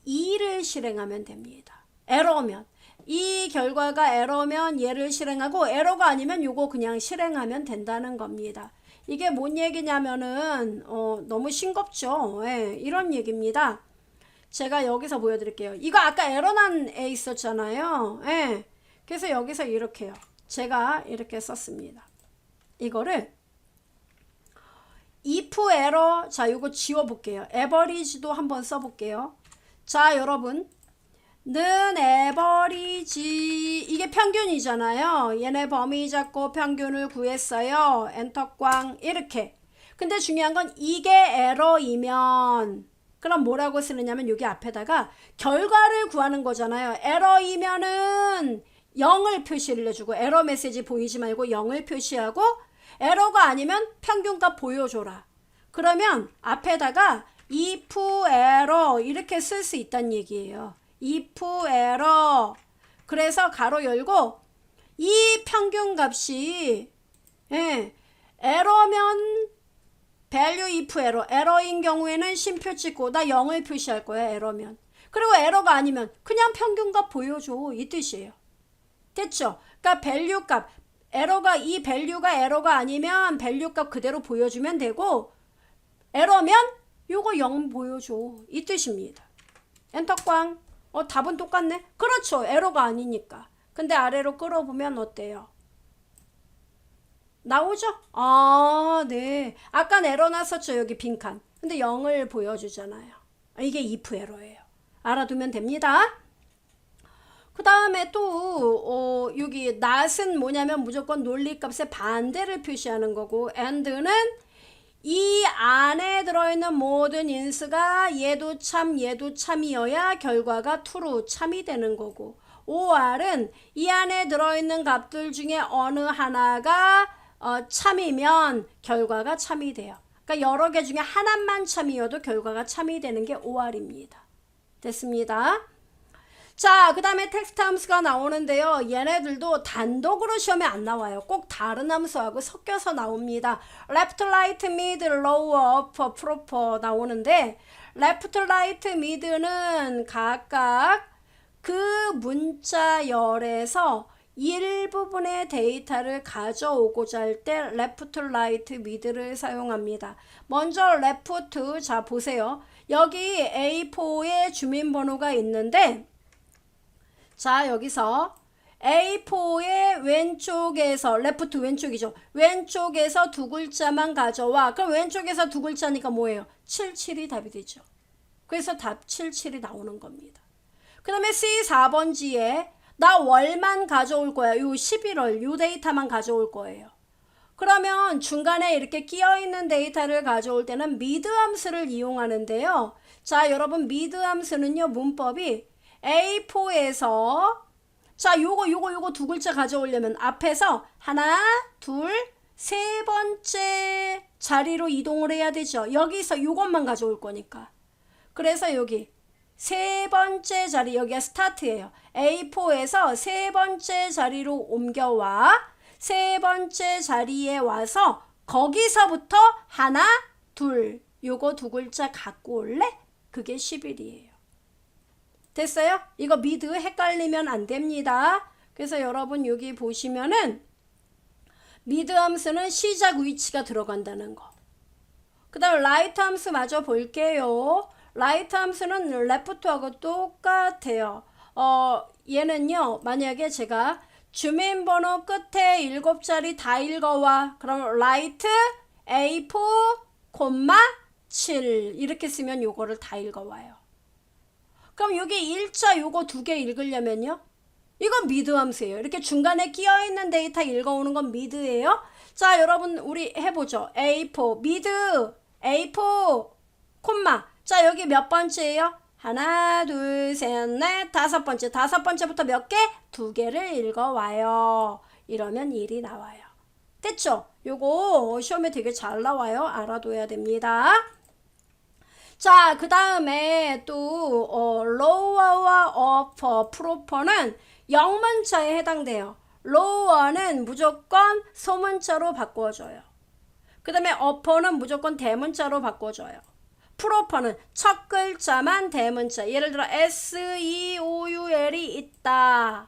S1: 2를 실행하면 됩니다. 에러면. 이 결과가 에러면 얘를 실행하고 에러가 아니면 요거 그냥 실행하면 된다는 겁니다. 이게 뭔 얘기냐면은 너무 싱겁죠. 예, 이런 얘기입니다. 제가 여기서 보여드릴게요. 이거 아까 에러난 애 있었잖아요. 예, 그래서 여기서 이렇게요. 제가 이렇게 썼습니다. 이거를 if error, 자 요거 지워볼게요. average도 한번 써볼게요. 자 여러분, 는 average, 이게 평균이잖아요. 얘네 범위 잡고 평균을 구했어요. 엔터 꽝 이렇게. 근데 중요한 건 이게 에러이면, 그럼 뭐라고 쓰느냐면 여기 앞에다가 결과를 구하는 거잖아요. 에러이면은 0을 표시를 해주고, 에러 메시지 보이지 말고 0을 표시하고, 에러가 아니면 평균값 보여줘라. 그러면 앞에다가 if error 이렇게 쓸 수 있다는 얘기예요. if error. 그래서 가로 열고 이 평균값이 에러면 value if error. 에러인 경우에는 쉼표 찍고 나 0을 표시할 거야. 에러면. 그리고 에러가 아니면 그냥 평균값 보여줘. 이 뜻이에요. 됐죠? 그러니까 value 값. 에러가, 이 밸류가 에러가 아니면 밸류 값 그대로 보여주면 되고, 에러면 요거 0 보여줘. 이 뜻입니다. 엔터 꽝. 답은 똑같네? 그렇죠. 에러가 아니니까. 근데 아래로 끌어보면 어때요? 나오죠? 아, 네. 아까 에러 났었죠. 여기 빈칸. 근데 0을 보여주잖아요. 이게 if 에러예요. 알아두면 됩니다. 그 다음에 또 여기 not은 뭐냐면 무조건 논리값의 반대를 표시하는 거고, and는 이 안에 들어있는 모든 인수가 얘도 참 얘도 참이어야 결과가 true 참이 되는 거고, or은 이 안에 들어있는 값들 중에 어느 하나가 참이면 결과가 참이 돼요. 그러니까 여러 개 중에 하나만 참이어도 결과가 참이 되는 게 or입니다. 됐습니다. 자, 그 다음에 텍스트 함수가 나오는데요. 얘네들도 단독으로 시험에 안 나와요. 꼭 다른 함수하고 섞여서 나옵니다. left, right, mid, lower, upper, proper 나오는데, left, right, mid는 각각 그 문자열에서 일부분의 데이터를 가져오고자 할 때 left, right, mid를 사용합니다. 먼저 left, 자 보세요. 여기 A4에 주민번호가 있는데, 자 여기서 A4의 왼쪽에서 레프트 왼쪽이죠. 왼쪽에서 두 글자만 가져와. 그럼 왼쪽에서 두 글자니까 뭐예요? 77이 답이 되죠. 그래서 답 77이 나오는 겁니다. 그 다음에 C4번지에 나 월만 가져올 거야. 요 11월 요 데이터만 가져올 거예요. 그러면 중간에 이렇게 끼어있는 데이터를 가져올 때는 mid 함수를 이용하는데요. 자 여러분 mid 함수는요 문법이 A4에서 자 요거 두 글자 가져오려면 앞에서 하나 둘 세 번째 자리로 이동을 해야 되죠. 여기서 요것만 가져올 거니까. 그래서 여기 세 번째 자리 여기가 스타트예요. A4에서 세 번째 자리로 옮겨와. 세 번째 자리에 와서 거기서부터 하나 둘 요거 두 글자 갖고 올래? 그게 11이에요. 됐어요? 이거 미드 헷갈리면 안 됩니다. 그래서 여러분 여기 보시면은 미드 함수는 시작 위치가 들어간다는 거. 그 다음 라이트 함수 마저 볼게요. 라이트 함수는 레프트하고 똑같아요. 얘는요 만약에 제가 주민번호 끝에 7자리 다 읽어와. 그럼 라이트 A4, 7 이렇게 쓰면 요거를 다 읽어와요. 그럼 여기 일자 요거 두 개 읽으려면요. 이건 미드 함수예요. 이렇게 중간에 끼어있는 데이터 읽어오는 건 미드예요. 자, 여러분 우리 해보죠. A4 미드 A4 콤마. 자, 여기 몇 번째예요? 하나, 둘, 셋, 넷, 다섯 번째. 다섯 번째부터 몇 개? 두 개를 읽어와요. 이러면 1이 나와요. 됐죠? 요거 시험에 되게 잘 나와요. 알아둬야 됩니다. 자, 그 다음에 또 lower와 upper, proper는 영문자에 해당돼요. lower는 무조건 소문자로 바꿔줘요. 그 다음에 upper는 무조건 대문자로 바꿔줘요. proper는 첫 글자만 대문자. 예를 들어 SEOUL이 있다.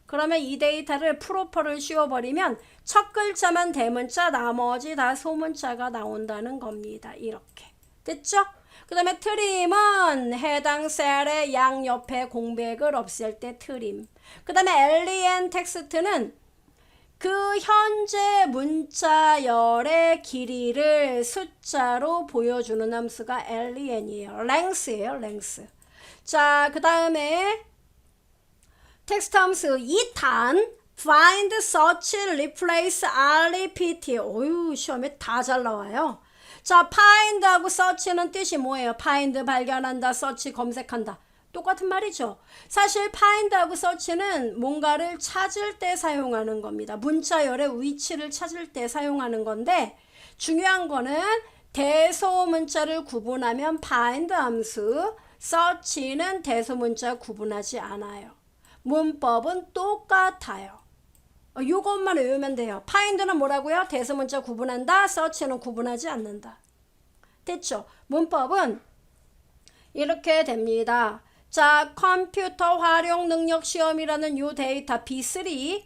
S1: 그러면 이 데이터를 proper를 씌워버리면 첫 글자만 대문자, 나머지 다 소문자가 나온다는 겁니다. 이렇게. 됐죠? 그 다음에 트림은 해당 셀의 양옆에 공백을 없앨 때 트림. 그 다음에 alien 텍스트는 그 현재 문자열의 길이를 숫자로 보여주는 함수가 alien이에요. length예요, length. 자, 그 다음에 텍스트 함수 2탄 find, search, replace, repeat. 어휴, 시험에 다 잘 나와요. 자, find하고 search는 뜻이 뭐예요? find 발견한다, search 검색한다. 똑같은 말이죠. 사실 find하고 search는 뭔가를 찾을 때 사용하는 겁니다. 문자열의 위치를 찾을 때 사용하는 건데 중요한 거는 대소문자를 구분하면 find 함수, search는 대소문자 구분하지 않아요. 문법은 똑같아요. 이것만 외우면 돼요. find는 뭐라고요? 대소문자 구분한다. search는 구분하지 않는다. 됐죠? 문법은 이렇게 됩니다. 자, 컴퓨터 활용 능력 시험이라는 요 데이터 B3.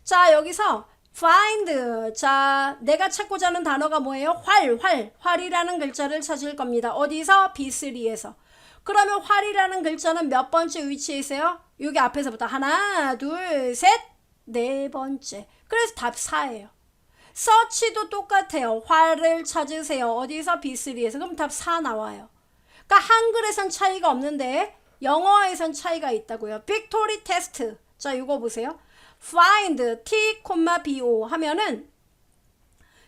S1: 자, 여기서 find. 자, 내가 찾고자 하는 단어가 뭐예요? 활이라는 글자를 찾을 겁니다. 어디서? B3에서. 그러면 활이라는 글자는 몇 번째 위치에 있어요? 여기 앞에서부터 하나, 둘, 셋, 네 번째. 그래서 답 4예요. 서치도 똑같아요. 활을 찾으세요. 어디서? B3에서. 그럼 답 4 나와요. 그러니까 한글에선 차이가 없는데 영어에선 차이가 있다고요. 빅토리 테스트. 자, 이거 보세요. find T, BO 하면은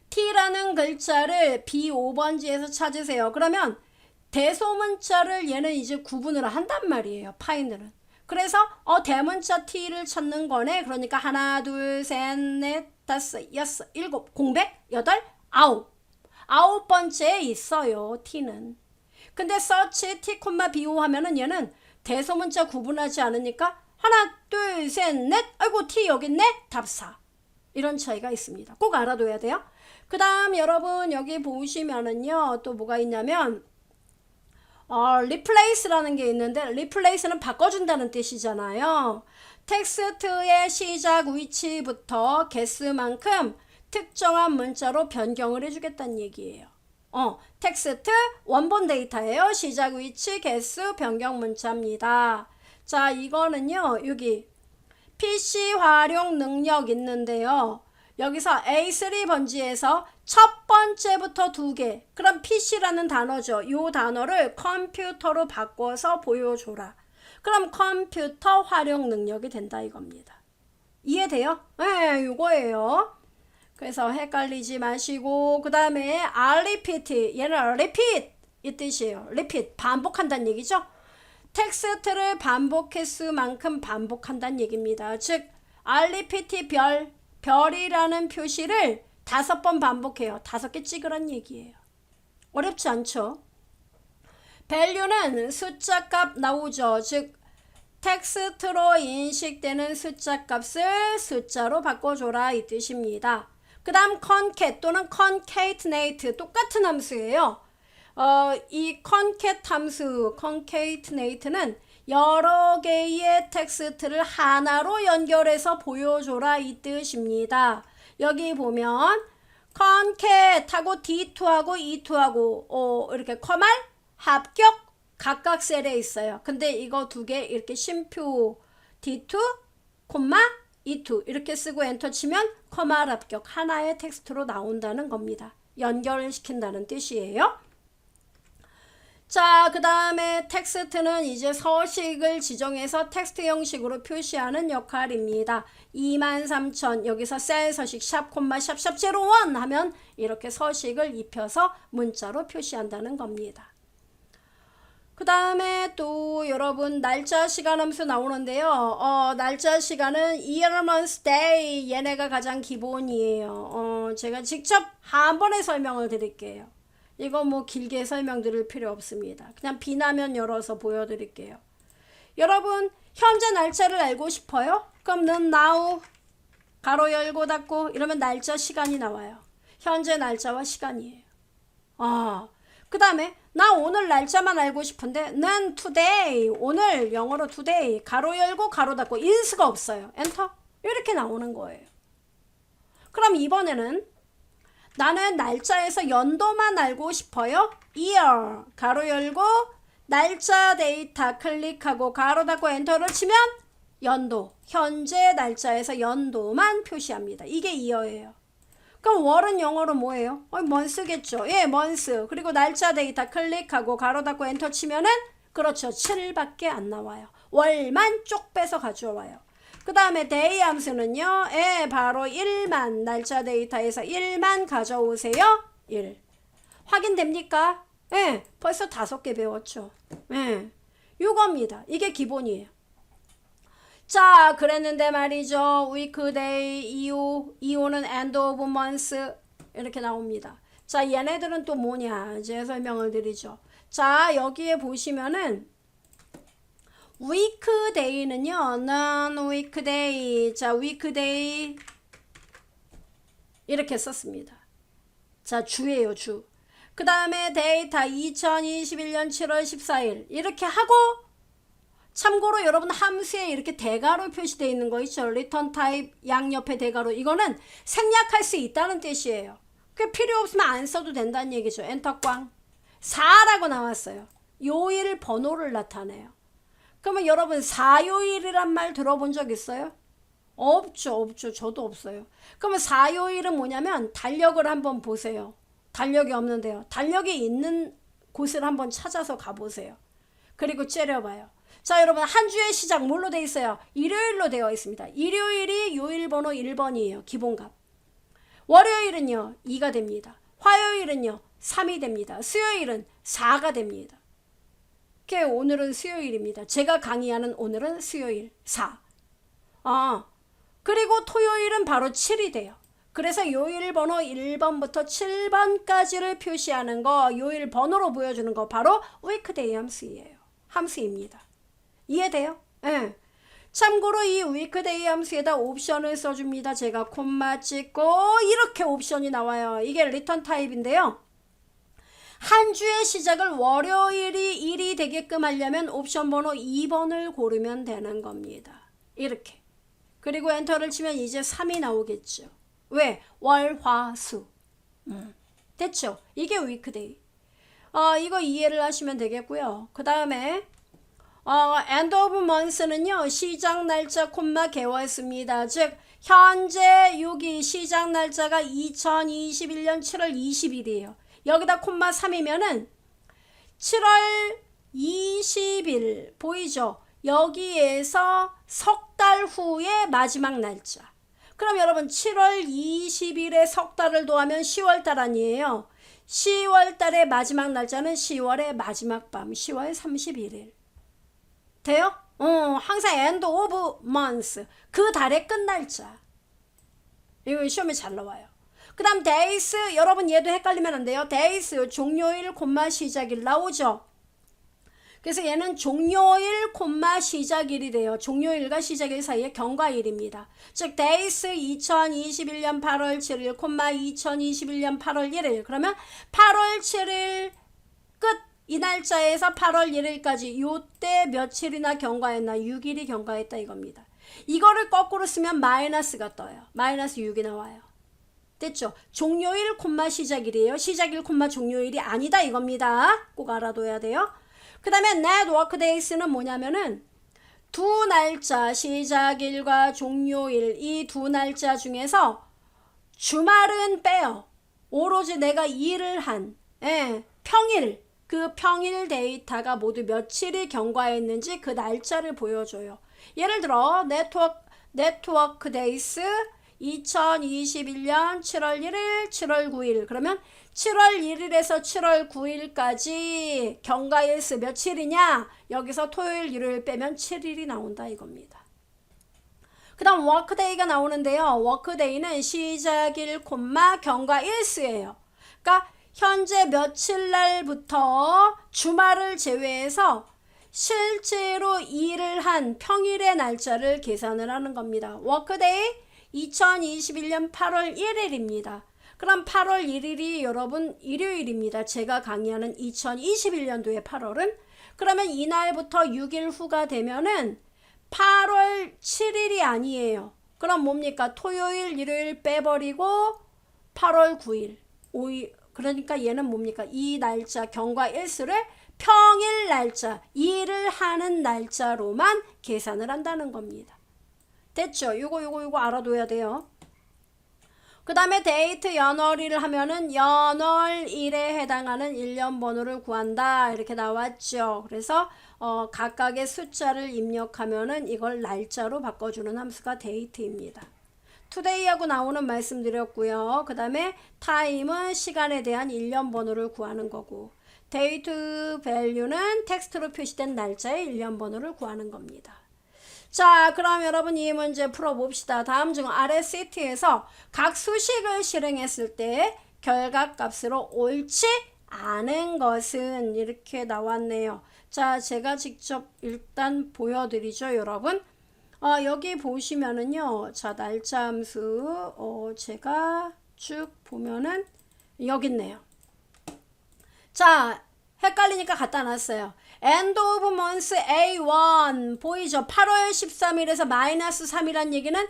S1: T라는 글자를 B5번지에서 찾으세요. 그러면 대소문자를 얘는 이제 구분을 한단 말이에요. find는. 그래서 대문자 T를 찾는 거네. 그러니까 하나, 둘, 셋, 넷, 다섯, 여섯, 일곱, 공백, 여덟, 아홉 번째에 있어요. T는. 근데 search T, BO 하면은 얘는 대소문자 구분하지 않으니까 하나, 둘, 셋, 넷, 아이고 T 여기 있네. 답 4. 이런 차이가 있습니다. 꼭 알아둬야 돼요. 그 다음 여러분 여기 보시면은요 또 뭐가 있냐면 replace라는 게 있는데 replace는 바꿔준다는 뜻이잖아요. 텍스트의 시작 위치부터 개수만큼 특정한 문자로 변경을 해주겠다는 얘기예요. 텍스트 원본 데이터예요. 시작 위치 개수 변경 문자입니다. 자, 이거는요 여기 PC 활용 능력 있는데요. 여기서 A3 번지에서 첫 번째부터 두 개. 그럼 PC라는 단어죠. 이 단어를 컴퓨터로 바꿔서 보여줘라. 그럼 컴퓨터 활용 능력이 된다 이겁니다. 이해돼요? 네, 이거예요. 그래서 헷갈리지 마시고 그 다음에 repeat. 얘는 repeat 이 뜻이에요. repeat 반복한다는 얘기죠. 텍스트를 반복 횟수만큼 반복한다는 얘기입니다. 즉 repeat 별이라는 표시를 5번 반복해요. 5개 찍으란 얘기예요. 어렵지 않죠? value는 숫자값 나오죠. 즉 텍스트로 인식되는 숫자값을 숫자로 바꿔줘라 이 뜻입니다. 그 다음 concat 또는 concatenate 똑같은 함수예요. 이 concat 함수 concatenate는 여러 개의 텍스트를 하나로 연결해서 보여줘라 이 뜻입니다. 여기 보면 concate하고 D2하고 E2하고 이렇게 커말 합격 각각 셀에 있어요. 근데 이거 두 개 이렇게 쉼표 D2 콤마 E2 이렇게 쓰고 엔터 치면 커말 합격 하나의 텍스트로 나온다는 겁니다. 연결을 시킨다는 뜻이에요. 자, 그 다음에 텍스트는 이제 서식을 지정해서 텍스트 형식으로 표시하는 역할입니다. 23,000 여기서 셀 서식 샵 콤마 샵샵 01 하면 이렇게 서식을 입혀서 문자로 표시한다는 겁니다. 그 다음에 또 여러분 날짜 시간 함수 나오는데요. 날짜 시간은 year, month, day 얘네가 가장 기본이에요. 제가 직접 한 번에 설명을 드릴게요. 이거 뭐 길게 설명드릴 필요 없습니다. 그냥 비나면 열어서 보여드릴게요. 여러분 현재 날짜를 알고 싶어요? 그럼 는 now 가로 열고 닫고 이러면 날짜 시간이 나와요. 현재 날짜와 시간이에요. 그 다음에 나 오늘 날짜만 알고 싶은데 는 today 오늘 영어로 today 가로 열고 가로 닫고 인수가 없어요. 엔터 이렇게 나오는 거예요. 그럼 이번에는 나는 날짜에서 연도만 알고 싶어요. year 가로 열고 날짜 데이터 클릭하고 가로 닫고 엔터를 치면 연도 현재 날짜에서 연도만 표시합니다. 이게 year예요. 그럼 월은 영어로 뭐예요? month겠죠. 예, month. 그리고 날짜 데이터 클릭하고 가로 닫고 엔터 치면은 그렇죠. 7밖에 안 나와요. 월만 쪽 빼서 가져와요. 그 다음에 day 함수는요. 예, 바로 1만 날짜 데이터에서 1만 가져오세요. 1. 확인됩니까? 예, 벌써 5개 배웠죠. 예, 요겁니다. 이게 기본이에요. 자, 그랬는데 말이죠. weekday, EO는 end of month 이렇게 나옵니다. 자, 얘네들은 또 뭐냐? 이제 설명을 드리죠. 자, 여기에 보시면은 weekday는요. non-weekday. 자, weekday 이렇게 썼습니다. 자, 주예요, 주. 그 다음에 데이터 2021년 7월 14일 이렇게 하고 참고로 여러분 함수에 이렇게 대괄호 표시되어 있는 거 있죠. return type 양옆에 대괄호. 이거는 생략할 수 있다는 뜻이에요. 그 필요 없으면 안 써도 된다는 얘기죠. 엔터 꽝. 4라고 나왔어요. 요일 번호를 나타내요. 그러면 여러분 4요일이란 말 들어본 적 있어요? 없죠. 저도 없어요. 그러면 4요일은 뭐냐면 달력을 한번 보세요. 달력이 없는데요. 달력이 있는 곳을 한번 찾아서 가보세요. 그리고 째려봐요. 자, 여러분 한 주의 시작 뭘로 되어 있어요? 일요일로 되어 있습니다. 일요일이 요일 번호 1번이에요. 기본값. 월요일은요 2가 됩니다. 화요일은요 3이 됩니다. 수요일은 4가 됩니다. 오늘은 수요일입니다. 제가 강의하는 오늘은 수요일 4. 그리고 토요일은 바로 7이 돼요. 그래서 요일 번호 1번부터 7번까지를 표시하는 거, 요일 번호로 보여주는 거 바로 weekday 함수입니다. 이해돼요? 네. 참고로 이 weekday 함수에다 옵션을 써줍니다. 제가 콤마 찍고 이렇게 옵션이 나와요. 이게 return 타입인데요. 한 주의 시작을 월요일이 1이 되게끔 하려면 옵션 번호 2번을 고르면 되는 겁니다. 이렇게. 그리고 엔터를 치면 이제 3이 나오겠죠. 왜? 월, 화, 수. 됐죠? 이게 weekday. 이거 이해를 하시면 되겠고요. 그 다음에 end of month는요. 시작 날짜 콤마 개월수입니다. 즉 현재 여기 시작 날짜가 2021년 7월 20일이에요. 여기다 콤마 3이면은 7월 20일 보이죠? 여기에서 석 달 후의 마지막 날짜. 그럼 여러분 7월 20일에 석 달을 더하면 10월달 아니에요? 10월달의 마지막 날짜는 10월의 마지막 밤 10월 31일. 돼요? 항상 end of month 그 달의 끝 날짜. 이거 시험에 잘 나와요. 그 다음 days 여러분 얘도 헷갈리면 안 돼요. days 종료일 콤마 시작일 나오죠. 그래서 얘는 종료일 콤마 시작일이 돼요. 종료일과 시작일 사이의 경과일입니다. 즉 days 2021년 8월 7일 콤마 2021년 8월 1일 그러면 8월 7일 끝 이 날짜에서 8월 1일까지 요때 며칠이나 경과했나 6일이 경과했다 이겁니다. 이거를 거꾸로 쓰면 마이너스가 떠요. 마이너스 6이 나와요. 됐죠? 종료일 콤마 시작일이에요. 시작일 콤마 종료일이 아니다 이겁니다. 꼭 알아둬야 돼요. 그 다음에 net work days는 뭐냐면은 두 날짜 시작일과 종료일 이 두 날짜 중에서 주말은 빼요. 오로지 내가 일을 한 평일 그 평일 데이터가 모두 며칠이 경과했는지 그 날짜를 보여줘요. 예를 들어 네트워크 데이스 2021년 7월 1일, 7월 9일 그러면 7월 1일에서 7월 9일까지 경과일수 며칠이냐? 여기서 토요일, 일요일 빼면 7일이 나온다 이겁니다. 그 다음 워크데이가 나오는데요. 워크데이는 시작일, 경과일수예요. 그러니까 현재 며칠 날부터 주말을 제외해서 실제로 일을 한 평일의 날짜를 계산을 하는 겁니다. 워크데이 2021년 8월 1일입니다. 그럼 8월 1일이 여러분 일요일입니다. 제가 강의하는 2021년도의 8월은 그러면 이날부터 6일 후가 되면은 8월 7일이 아니에요. 그럼 뭡니까? 토요일, 일요일 빼버리고 8월 9일. 그러니까 얘는 뭡니까? 이 날짜 경과일수를 평일 날짜, 일을 하는 날짜로만 계산을 한다는 겁니다. 됐죠? 요거 알아둬야 돼요. 그 다음에 데이트 연월일을 하면은 연월일에 해당하는 1년 번호를 구한다. 이렇게 나왔죠. 그래서 각각의 숫자를 입력하면은 이걸 날짜로 바꿔주는 함수가 데이트입니다. today하고 나오는 말씀드렸고요. 그 다음에 time은 시간에 대한 1년 번호를 구하는 거고 date value는 텍스트로 표시된 날짜의 1년 번호를 구하는 겁니다. 자, 그럼 여러분 이 문제 풀어봅시다. 다음 중 아래 시트에서 각 수식을 실행했을 때 결과값으로 옳지 않은 것은 이렇게 나왔네요. 자, 제가 직접 일단 보여드리죠, 여러분. 여기 보시면은요, 자, 날짜 함수, 제가 쭉 보면은 여기 있네요. 자, 헷갈리니까 갖다 놨어요. end of month A1 보이죠? 8월 13일에서 마이너스 3이란 얘기는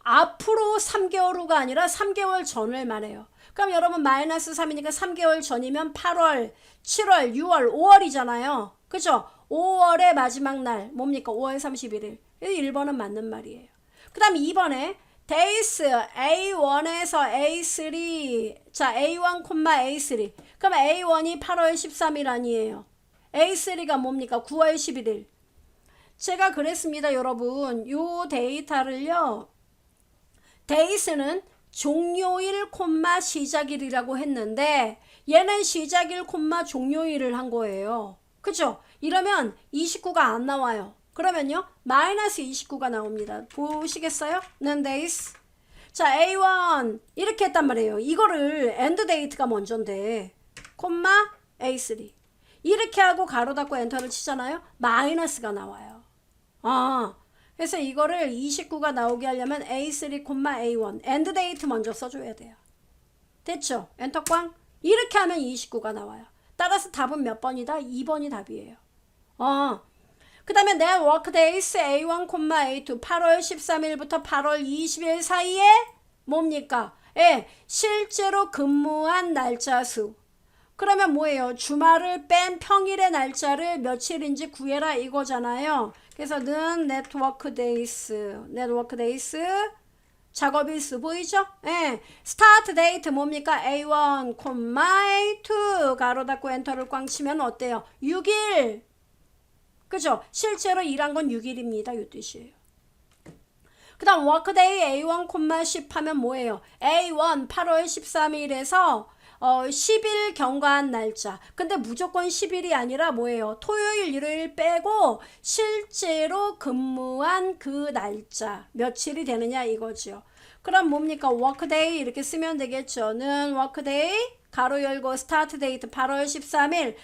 S1: 앞으로 3개월 후가 아니라 3개월 전을 말해요. 그럼 여러분 마이너스 3이니까 3개월 전이면 8월, 7월, 6월, 5월이잖아요. 그죠? 5월의 마지막 날 뭡니까? 5월 31일. 1번은 맞는 말이에요. 그 다음 2번에 days A1에서 A3 자 A1, A3 그럼 A1이 8월 13일 아니에요. A3가 뭡니까? 9월 11일. 제가 그랬습니다, 여러분. 요 데이터를요. days는 종료일, 시작일이라고 했는데 얘는 시작일, 종료일을 한 거예요. 그죠? 이러면 29가 안 나와요. 그러면요. 마이너스 29가 나옵니다. 보시겠어요? 는 days. 자, A1 이렇게 했단 말이에요. 이거를 end date가 먼저인데 A3 이렇게 하고 가로 닫고 엔터를 치잖아요. 마이너스가 나와요. 그래서 이거를 29가 나오게 하려면 A3, A1 end date 먼저 써줘야 돼요. 됐죠? 엔터 꽝. 이렇게 하면 29가 나와요. 따라서 답은 몇 번이다? 2번이 답이에요. 그 다음에 내 workdays A1, A2 8월 13일부터 8월 20일 사이에 뭡니까? 실제로 근무한 날짜 수. 그러면 뭐예요? 주말을 뺀 평일의 날짜를 며칠인지 구해라 이거잖아요. 그래서 는 network days 작업일수 보이죠? start date 뭡니까? A1, A2 가로 닫고 엔터를 꽝 치면 어때요? 6일. 그죠? 실제로 일한 건 6일입니다. 이 뜻이에요. 그 다음 workday A1, 10 하면 뭐예요? A1 8월 13일에서 10일 경과한 날짜. 근데 무조건 10일이 아니라 뭐예요? 토요일, 일요일 빼고 실제로 근무한 그 날짜 며칠이 되느냐 이거죠. 그럼 뭡니까? workday 이렇게 쓰면 되겠죠. 는 workday 가로 열고 스타트 데이트 8월 13일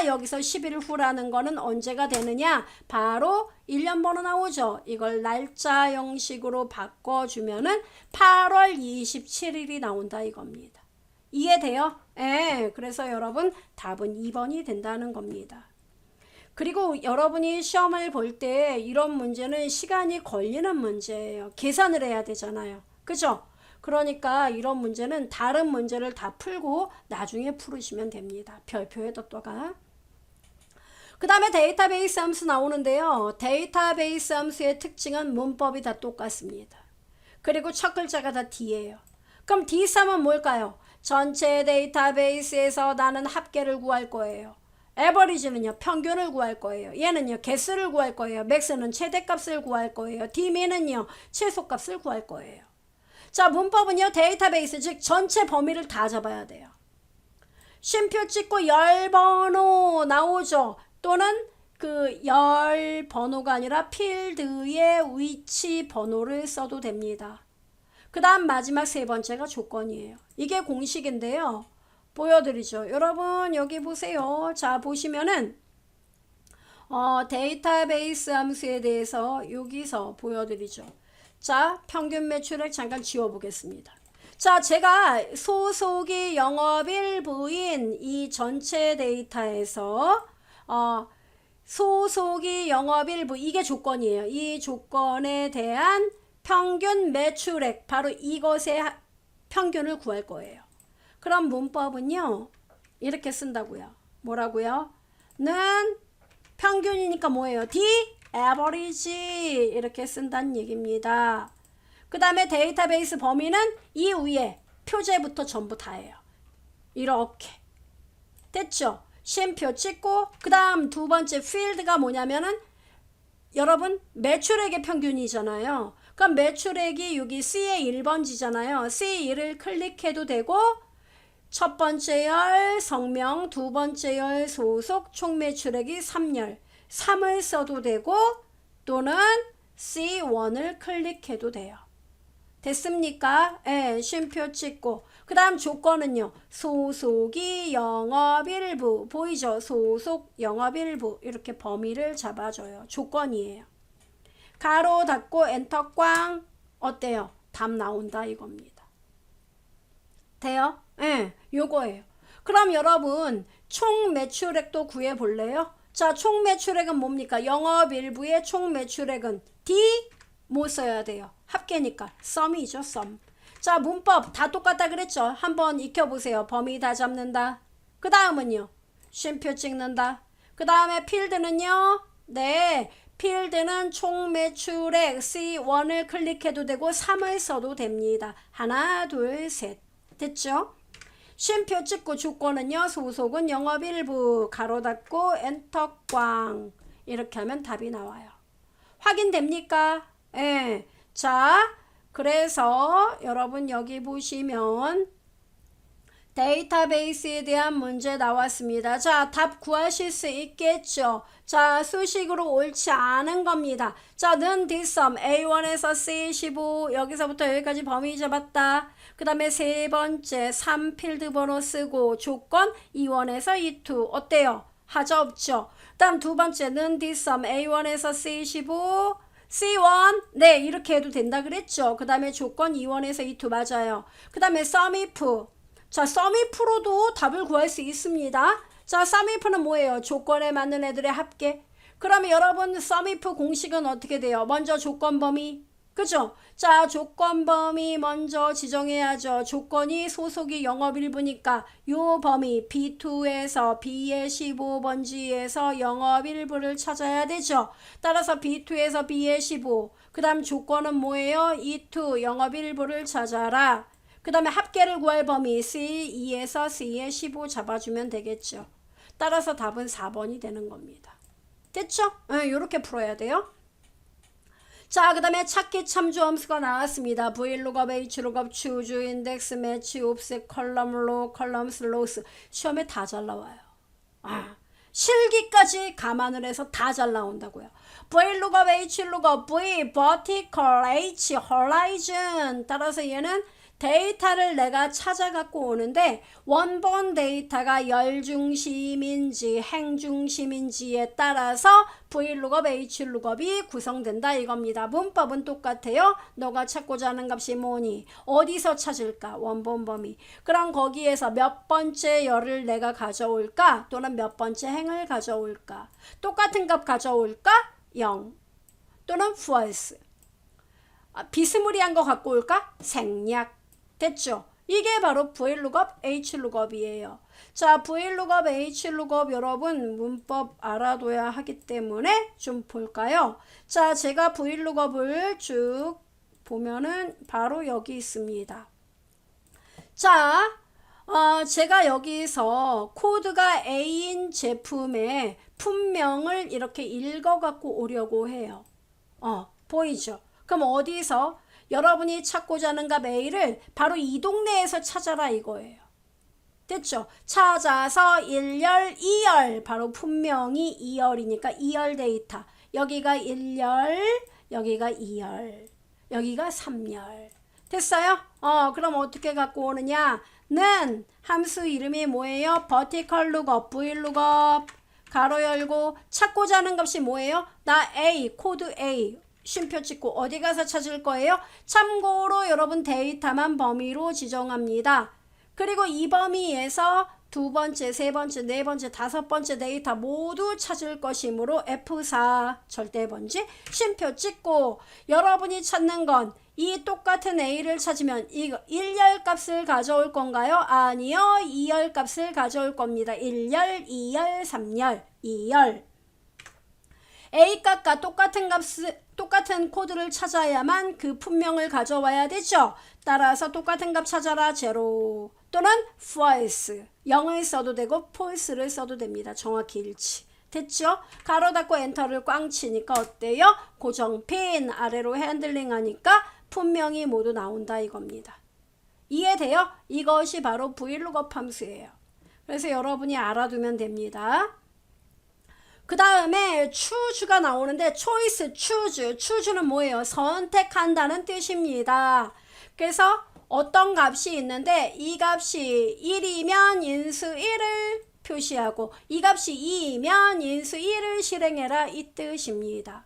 S1: 여기서 10일 후라는 거는 언제가 되느냐? 바로 1년 번호 나오죠. 이걸 날짜 형식으로 바꿔주면은 8월 27일이 나온다 이겁니다. 이해돼요? 그래서 여러분 답은 2번이 된다는 겁니다. 그리고 여러분이 시험을 볼 때 이런 문제는 시간이 걸리는 문제예요. 계산을 해야 되잖아요. 그죠? 그러니까 이런 문제는 다른 문제를 다 풀고 나중에 풀으시면 됩니다. 별표에다가. 그 다음에 데이터베이스 함수 나오는데요. 데이터베이스 함수의 특징은 문법이 다 똑같습니다. 그리고 첫 글자가 다 D예요. 그럼 D3은 뭘까요? 전체 데이터베이스에서 나는 합계를 구할 거예요. average는요 평균을 구할 거예요. 얘는요 개수를 구할 거예요. max는 최대값을 구할 거예요. dmin은요 최소값을 구할 거예요. 자, 문법은요 데이터베이스 즉 전체 범위를 다 잡아야 돼요. 쉼표 찍고 열 번호 나오죠. 또는 그 열 번호가 아니라 필드의 위치 번호를 써도 됩니다. 그 다음 마지막 세 번째가 조건이에요. 이게 공식인데요. 보여드리죠. 여러분 여기 보세요. 자, 보시면은 데이터베이스 함수에 대해서 여기서 보여드리죠. 자, 평균 매출액 잠깐 지워보겠습니다. 자, 제가 소속이 영업일부인 이 전체 데이터에서 소속이 영업일부 이게 조건이에요. 이 조건에 대한 평균 매출액 바로 이것의 평균을 구할 거예요. 그럼 문법은요 이렇게 쓴다고요. 뭐라고요? 는 평균이니까 뭐예요? D average 이렇게 쓴다는 얘기입니다. 그 다음에 데이터베이스 범위는 이 위에 표제부터 전부 다예요. 이렇게 됐죠? 쉼표 찍고 그 다음 두 번째 필드가 뭐냐면은 여러분 매출액의 평균이잖아요. 그럼 매출액이 여기 C의 1번지잖아요. C1을 클릭해도 되고 첫 번째 열 성명, 두 번째 열 소속, 총 매출액이 3열 3을 써도 되고 또는 C1을 클릭해도 돼요. 됐습니까? 예, 쉼표 찍고 그 다음 조건은요. 소속이 영업일부 보이죠? 소속 영업일부 이렇게 범위를 잡아줘요. 조건이에요. 가로 닫고 엔터 꽝 어때요? 답 나온다 이겁니다. 돼요? 예, 요거예요. 그럼 여러분 총 매출액도 구해볼래요? 자, 총 매출액은 뭡니까? 영업일부의 총 매출액은 D 뭐 써야 돼요? 합계니까 sum이죠, sum. 자, 문법 다 똑같다 그랬죠? 한번 익혀보세요. 범위 다 잡는다. 그 다음은요. 쉼표 찍는다. 그 다음에 필드는요. 네, 필드는 총 매출액 C1을 클릭해도 되고 3을 써도 됩니다. 하나, 둘, 셋. 됐죠? 쉼표 찍고 조건은요. 소속은 영업일부 가로 닫고 엔터 꽝 이렇게 하면 답이 나와요. 확인됩니까? 예. 자, 그래서 여러분 여기 보시면 데이터베이스에 대한 문제 나왔습니다. 자, 답 구하실 수 있겠죠? 자, 수식으로 옳지 않은 겁니다. 자, 는 뒷섬 A1에서 C15 여기서부터 여기까지 범위 잡았다. 그 다음에 세 번째 3 필드 번호 쓰고 조건 E1에서 E2 어때요? 하자 없죠? 다음 두 번째는 뒷섬 A1에서 C15 C1 네 이렇게 해도 된다 그랬죠. 그 다음에 조건 E1에서 E2 맞아요. 그 다음에 SUMIF 자 SUMIF로도 답을 구할 수 있습니다. 자 SUMIF는 뭐예요? 조건에 맞는 애들의 합계. 그러면 여러분 SUMIF 공식은 어떻게 돼요? 먼저 조건 범위 그죠? 자 조건 범위 먼저 지정해야죠. 조건이 소속이 영업일부니까 요 범위 B2에서 B의 15번지에서 영업일부를 찾아야 되죠. 따라서 B2에서 B의 15 그 다음 조건은 뭐예요? E2 영업일부를 찾아라. 그 다음에 합계를 구할 범위 C2에서 C의 15 잡아주면 되겠죠. 따라서 답은 4번이 되는 겁니다. 됐죠? 요렇게 풀어야 돼요. 자, 그 다음에 찾기 참조 함수가 나왔습니다. VLOOKUP, HLOOKUP, 추주, 인덱스, 매치, 옵셋, 컬럼, 로, 컬럼스, 로스 시험에 다 잘 나와요. 실기까지 감안을 해서 다 잘 나온다고요. VLOOKUP, HLOOKUP, V, vertical, H, horizon 따라서 얘는 데이터를 내가 찾아갖고 오는데 원본 데이터가 열중심인지 행중심인지에 따라서 VLOOKUP, HLOOKUP이 구성된다 이겁니다. 문법은 똑같아요. 너가 찾고자 하는 값이 뭐니? 어디서 찾을까? 원본 범위. 그럼 거기에서 몇 번째 열을 내가 가져올까? 또는 몇 번째 행을 가져올까? 똑같은 값 가져올까? 0 또는 false. 비스무리한 거 갖고 올까? 생략. 됐죠? 이게 바로 VLOOKUP, HLOOKUP이에요. 자, VLOOKUP, HLOOKUP 여러분 문법 알아둬야 하기 때문에 좀 볼까요? 자, 제가 VLOOKUP을 쭉 보면은 바로 여기 있습니다. 자, 제가 여기서 코드가 A인 제품의 품명을 이렇게 읽어갖고 오려고 해요. 보이죠? 그럼 어디서 여러분이 찾고자 하는 값 A를 바로 이 동네에서 찾아라 이거예요. 됐죠? 찾아서 1열, 2열 바로 분명히 2열이니까 2열 데이터. 여기가 1열, 여기가 2열, 여기가 3열. 됐어요? 그럼 어떻게 갖고 오느냐? 는 함수 이름이 뭐예요? vertical lookup, vlookup 가로 열고 찾고자 하는 값이 뭐예요? 나 A, 코드 A 쉼표 찍고 어디 가서 찾을 거예요? 참고로 여러분 데이터만 범위로 지정합니다. 그리고 이 범위에서 두 번째, 세 번째, 네 번째, 다섯 번째 데이터 모두 찾을 것이므로 F4 절대번지 쉼표 찍고 여러분이 찾는 건 이 똑같은 A를 찾으면 이거 1열 값을 가져올 건가요? 아니요. 2열 값을 가져올 겁니다. 1열, 2열, 3열, 2열. A 값과 똑같은 코드를 찾아야만 그 품명을 가져와야 되죠. 따라서 똑같은 값 찾아라. 0 또는 false. 0을 써도 되고 false를 써도 됩니다. 정확히 일치. 됐죠? 가로 닫고 엔터를 꽝 치니까 어때요? 고정핀 아래로 핸들링 하니까 분명히 모두 나온다 이겁니다. 이해돼요? 이것이 바로 vlookup 함수예요. 그래서 여러분이 알아두면 됩니다. 그 다음에 choose가 나오는데 choice, choose는 뭐예요? 선택한다는 뜻입니다. 그래서 어떤 값이 있는데 이 값이 1이면 인수 1을 표시하고 이 값이 2이면 인수 1을 실행해라 이 뜻입니다.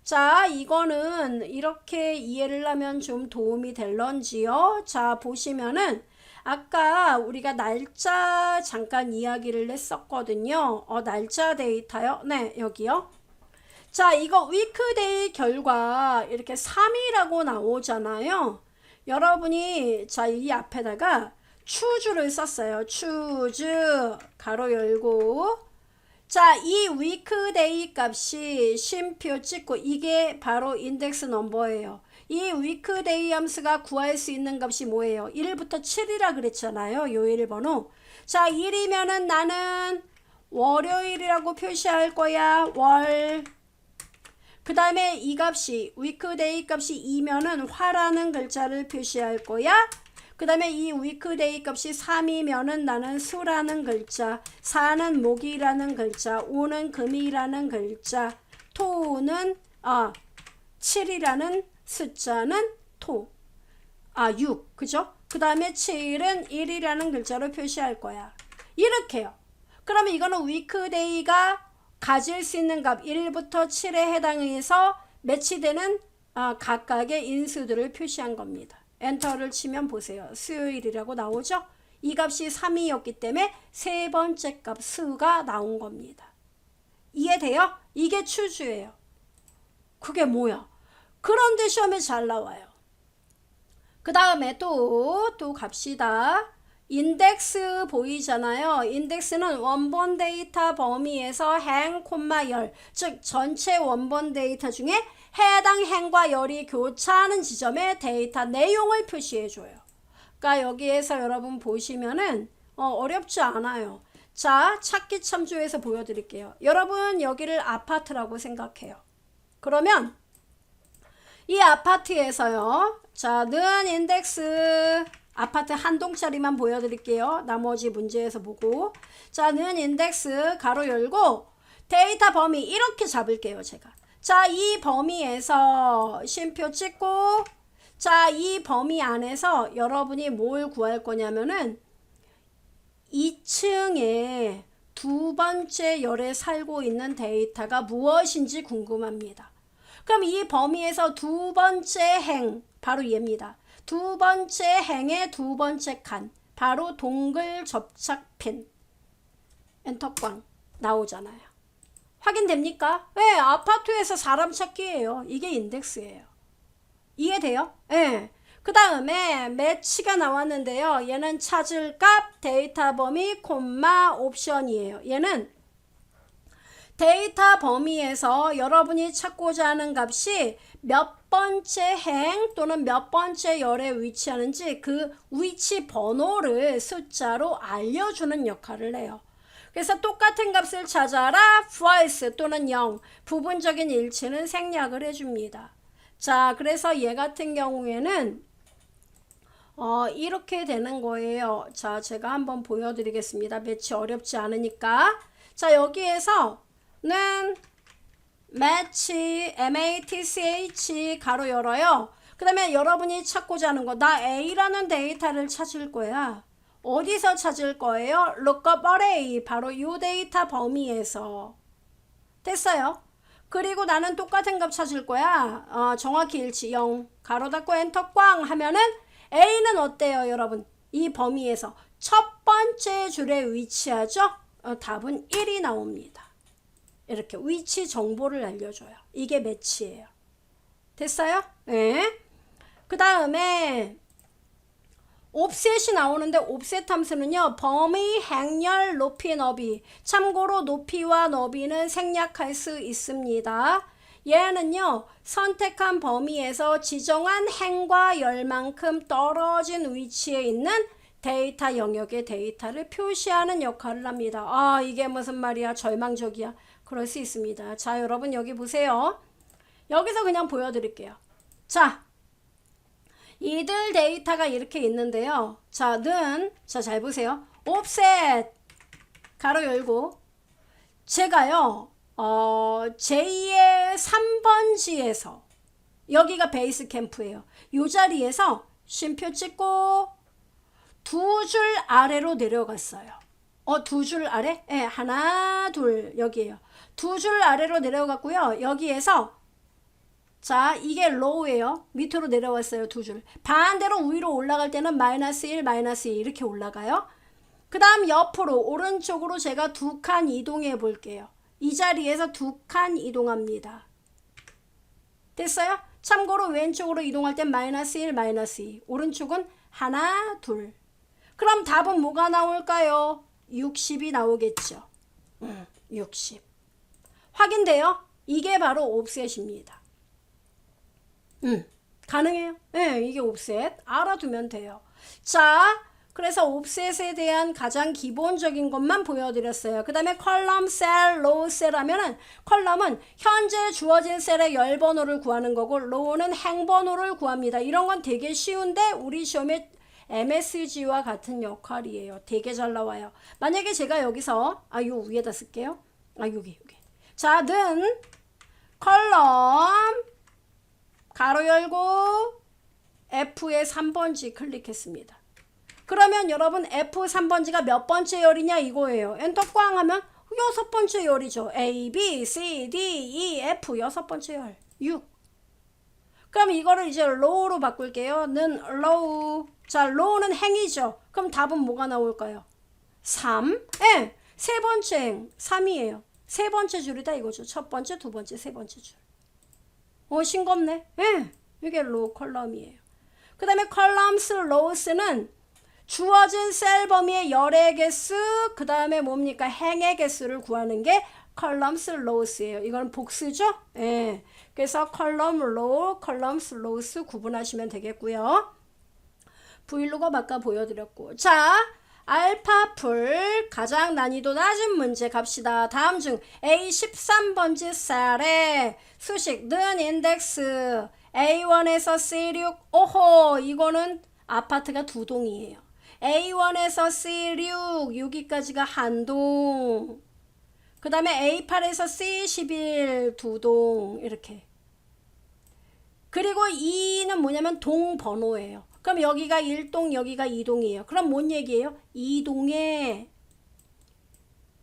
S1: 자, 이거는 이렇게 이해를 하면 좀 도움이 될런지요? 자, 보시면은 아까 우리가 날짜 잠깐 이야기를 했었거든요. 날짜 데이터요? 네, 여기요. 자, 이거 weekday 결과 이렇게 3이라고 나오잖아요. 여러분이 자, 이 앞에다가 choose를 썼어요. choose 가로 열고 자, 이 weekday 값이 쉼표 찍고 이게 바로 인덱스 넘버예요. 이 weekday 함수가 구할 수 있는 값이 뭐예요? 1부터 7이라 그랬잖아요. 요일 번호. 자, 1이면은 나는 월요일이라고 표시할 거야. 월. 그 다음에 이 값이 weekday 값이 2면은 화라는 글자를 표시할 거야. 그 다음에 이 weekday 값이 3이면은 나는 수라는 글자, 4는 목이라는 글자, 5는 금이라는 글자, 토는 7이라는 숫자는 6, 그죠? 그 다음에 7은 1이라는 글자로 표시할 거야. 이렇게요. 그러면 이거는 weekday가 가질 수 있는 값 1부터 7에 해당해서 매치되는 각각의 인수들을 표시한 겁니다. 엔터를 치면 보세요. 수요일이라고 나오죠? 이 값이 3이었기 때문에 세 번째 값 수가 나온 겁니다. 이해돼요? 이게 추주예요. 그게 뭐야? 그런데 시험에 잘 나와요. 그 다음에 또 갑시다. 인덱스 보이잖아요. 인덱스는 원본 데이터 범위에서 행, 열, 즉 전체 원본 데이터 중에 해당 행과 열이 교차하는 지점에 데이터 내용을 표시해줘요. 그러니까 여기에서 여러분 보시면은 어렵지 않아요. 자, 찾기 참조해서 보여드릴게요. 여러분 여기를 아파트라고 생각해요. 그러면 이 아파트에서요. 자, 는 인덱스 아파트 한 동짜리만 보여드릴게요. 나머지 문제에서 보고. 자, 는 인덱스 가로 열고 데이터 범위 이렇게 잡을게요. 제가. 자, 이 범위에서 쉼표 찍고 자, 이 범위 안에서 여러분이 뭘 구할 거냐면은 2층에 두 번째 열에 살고 있는 데이터가 무엇인지 궁금합니다. 그럼 이 범위에서 두 번째 행 바로 얘입니다. 두 번째 행의 두 번째 칸 바로 동글 접착핀 엔터 꽝 나오잖아요. 확인됩니까? 네, 아파트에서 사람 찾기예요. 이게 인덱스예요. 이해돼요? 네. 그 다음에 매치가 나왔는데요. 얘는 찾을 값 데이터 범위 콤마 옵션이에요. 얘는 데이터 범위에서 여러분이 찾고자 하는 값이 몇 번째 행 또는 몇 번째 열에 위치하는지 그 위치 번호를 숫자로 알려주는 역할을 해요. 그래서 똑같은 값을 찾아라 false 또는 0 부분적인 일치는 생략을 해줍니다. 자, 그래서 얘 같은 경우에는 이렇게 되는 거예요. 자, 제가 한번 보여드리겠습니다. 매치 어렵지 않으니까. 자, 여기에서는 match match 가로 열어요. 그 다음에 여러분이 찾고자 하는 거, 나 A라는 데이터를 찾을 거야. 어디서 찾을 거예요? lookup array, 바로 이 데이터 범위에서. 됐어요? 그리고 나는 똑같은 값 찾을 거야. 정확히 일치 0 가로 닫고 엔터 꽝 하면은 A는 어때요 여러분? 이 범위에서 첫 번째 줄에 위치하죠? 답은 1이 나옵니다. 이렇게 위치 정보를 알려줘요. 이게 매치예요. 됐어요? 네. 그 다음에 옵셋이 나오는데 옵셋 함수는요. 범위, 행렬, 높이, 너비. 참고로 높이와 너비는 생략할 수 있습니다. 얘는요. 선택한 범위에서 지정한 행과 열만큼 떨어진 위치에 있는 데이터 영역의 데이터를 표시하는 역할을 합니다. 아, 이게 무슨 말이야? 절망적이야. 그럴 수 있습니다. 자, 여러분 여기 보세요. 여기서 그냥 보여드릴게요. 자, 이들 데이터가 이렇게 있는데요. 자, 잘 보세요. 옵셋 가로 열고 제가요 제2의 3번지에서 여기가 베이스 캠프예요. 이 자리에서 쉼표 찍고 두 줄 아래로 내려갔어요. 두 줄 아래? 네, 하나, 둘 여기에요. 두 줄 아래로 내려갔고요. 여기에서 자, 이게 low예요. 밑으로 내려왔어요. 두 줄. 반대로 위로 올라갈 때는 마이너스 1, 마이너스 2 이렇게 올라가요. 그 다음 옆으로 오른쪽으로 제가 두 칸 이동해 볼게요. 이 자리에서 두 칸 이동합니다. 됐어요? 참고로 왼쪽으로 이동할 땐 마이너스 1, 마이너스 2. 오른쪽은 하나, 둘. 그럼 답은 뭐가 나올까요? 60이 나오겠죠. 60. 확인돼요? 이게 바로 옵셋입니다. 가능해요. 네, 이게 옵셋. 알아두면 돼요. 자, 그래서 옵셋에 대한 가장 기본적인 것만 보여드렸어요. 그 다음에 컬럼, 셀, 로우 셀 하면은 컬럼은 현재 주어진 셀의 열 번호를 구하는 거고 로우는 행 번호를 구합니다. 이런 건 되게 쉬운데 우리 시험에 MSG와 같은 역할이에요. 되게 잘 나와요. 만약에 제가 여기서 요 위에다 쓸게요. 여기. 자, 컬럼 가로 열고 F의 3번지 클릭했습니다. 그러면 여러분 F 3번지가 몇 번째 열이냐 이거예요. 엔터 꽝 하면 6번째 열이죠. A, B, C, D, E, F 6번째 열. 6. 그럼 이거를 이제 low로 바꿀게요. 는 low. 자, low는 행이죠. 그럼 답은 뭐가 나올까요? 3. 예. 세 번째 행 3이에요. 세 번째 줄이다 이거죠. 첫 번째, 두 번째, 세 번째 줄. 싱겁네. 예. 이게 low 컬럼이에요. 그 다음에 컬럼스, 로우스는 주어진 셀 범위의 열의 개수, 그 다음에 뭡니까? 행의 개수를 구하는 게 컬럼스, 로우스예요. 이건 복수죠? 예. 그래서 컬럼, 로우, 컬럼스, 로우스 구분하시면 되겠고요. 브이로그 아까 보여드렸고. 자, 알파풀 가장 난이도 낮은 문제 갑시다. 다음 중 A13번지 셀에 수식 는 인덱스 A1에서 C6 오호 이거는 아파트가 두 동이에요. A1에서 C6 여기까지가 한 동. 그 다음에 A8에서 C11 두 동 이렇게. 그리고 2는 뭐냐면 동 번호예요. 그럼 여기가 1동 여기가 2동이에요. 그럼 뭔 얘기예요? 2동에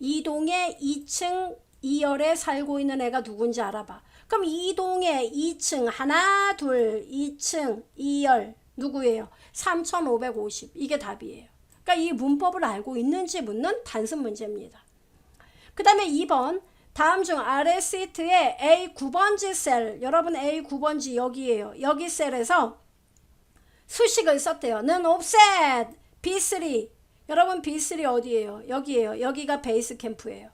S1: 2층 2열에 살고 있는 애가 누군지 알아봐. 그럼 2동에 2층 하나 둘 2층 2열 누구예요? 3550 이게 답이에요. 그러니까 이 문법을 알고 있는지 묻는 단순 문제입니다. 그 다음에 2번 다음 중 아래 시트에 A9번지 셀 여러분 A9번지 여기에요. 여기 셀에서 수식을 썼대요. 는 옵셋 B3 여러분 B3 어디예요? 여기에요. 여기가 베이스 캠프예요.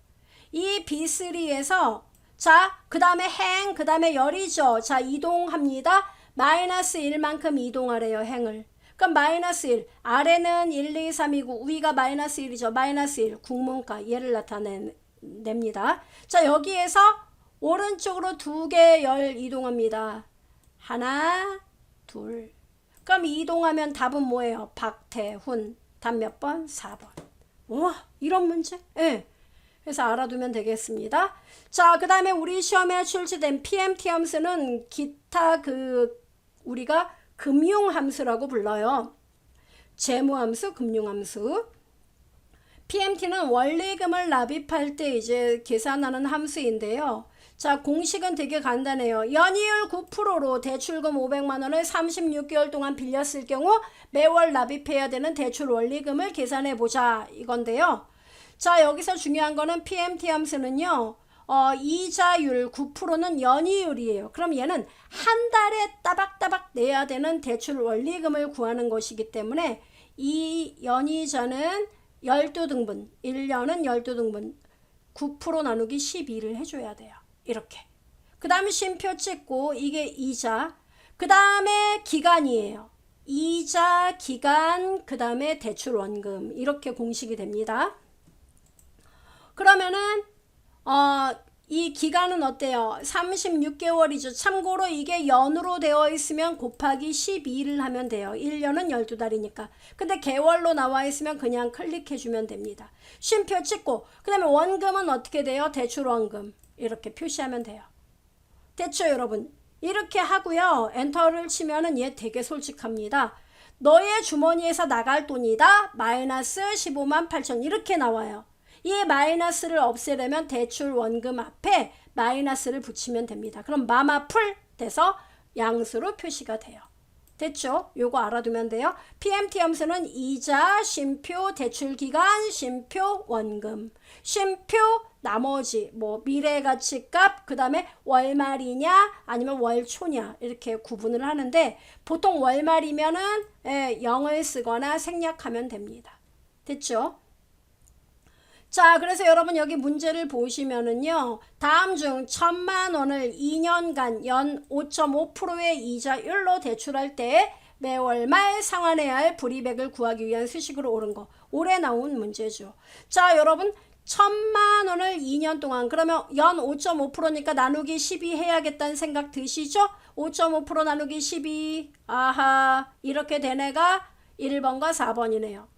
S1: 이 B3에서 자, 그 다음에 행, 그 다음에 열이죠. 자, 이동합니다. 마이너스 1만큼 이동하래요, 행을. 그럼 마이너스 1. 아래는 1, 2, 3이고 위가 마이너스 1이죠. 마이너스 1. 국문가. 얘를 나타냅니다. 자, 여기에서 오른쪽으로 2개 열 이동합니다. 하나, 둘. 그럼 이동하면 답은 뭐예요? 박태훈. 답 몇 번? 4번. 우와, 이런 문제? 예. 그래서 알아두면 되겠습니다. 자, 그 다음에 우리 시험에 출제된 PMT 함수는 기타 우리가 금융함수라고 불러요. 재무함수, 금융함수. PMT는 원리금을 납입할 때 이제 계산하는 함수인데요. 자, 공식은 되게 간단해요. 연이율 9%로 대출금 500만 원을 36개월 동안 빌렸을 경우 매월 납입해야 되는 대출 원리금을 계산해 보자 이건데요. 자, 여기서 중요한 거는 PMT 함수는요. 이자율 9%는 연이율이에요. 그럼 얘는 한 달에 따박따박 내야 되는 대출 원리금을 구하는 것이기 때문에 이 연이자는 12등분, 1년은 12등분, 9% 나누기 12를 해줘야 돼요. 이렇게. 그 다음에 쉼표 찍고 이게 이자, 그 다음에 기간이에요. 이자, 기간, 그 다음에 대출 원금 이렇게 공식이 됩니다. 그러면은 이 기간은 어때요? 36개월이죠. 참고로 이게 연으로 되어 있으면 곱하기 12를 하면 돼요. 1년은 12달이니까. 근데 개월로 나와 있으면 그냥 클릭해주면 됩니다. 쉼표 찍고 그 다음에 원금은 어떻게 돼요? 대출 원금 이렇게 표시하면 돼요. 됐죠 여러분? 이렇게 하고요. 엔터를 치면은 얘 되게 솔직합니다. 너의 주머니에서 나갈 돈이다. 마이너스 15만 8천 이렇게 나와요. 이 마이너스를 없애려면 대출 원금 앞에 마이너스를 붙이면 됩니다. 그럼 마마풀 돼서 양수로 표시가 돼요. 됐죠? 요거 알아두면 돼요. PMT 함수는 이자, 쉼표, 대출기간, 쉼표, 원금. 쉼표, 나머지 뭐 미래가치값, 그 다음에 월말이냐 아니면 월초냐 이렇게 구분을 하는데 보통 월말이면은 0을 쓰거나 생략하면 됩니다. 됐죠? 자, 그래서 여러분 여기 문제를 보시면은요. 다음 중 1,000만 원을 2년간 연 5.5%의 이자율로 대출할 때 매월 말 상환해야 할 불이백을 구하기 위한 수식으로 옳은 거. 올해 나온 문제죠. 자, 여러분 1,000만 원을 2년 동안 그러면 연 5.5%니까 나누기 12 해야겠다는 생각 드시죠? 5.5% 나누기 12 아하 이렇게 된 애가 1번과 4번이네요.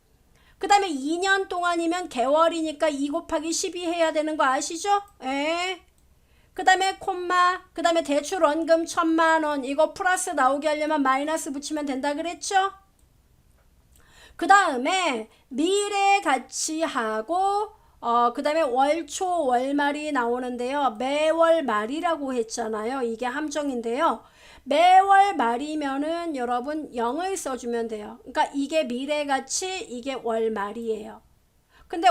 S1: 그 다음에 2년 동안이면 개월이니까 2 곱하기 12 해야 되는 거 아시죠? 그 다음에 콤마, 그 다음에 대출 원금 1,000만 원 이거 플러스 나오게 하려면 마이너스 붙이면 된다 그랬죠? 그 다음에 미래 가치하고 그 다음에 월초 월말이 나오는데요. 매월 말이라고 했잖아요. 이게 함정인데요. 매월 말이면은 여러분 0을 써주면 돼요. 그러니까 이게 미래가치, 이게 월말이에요. 근데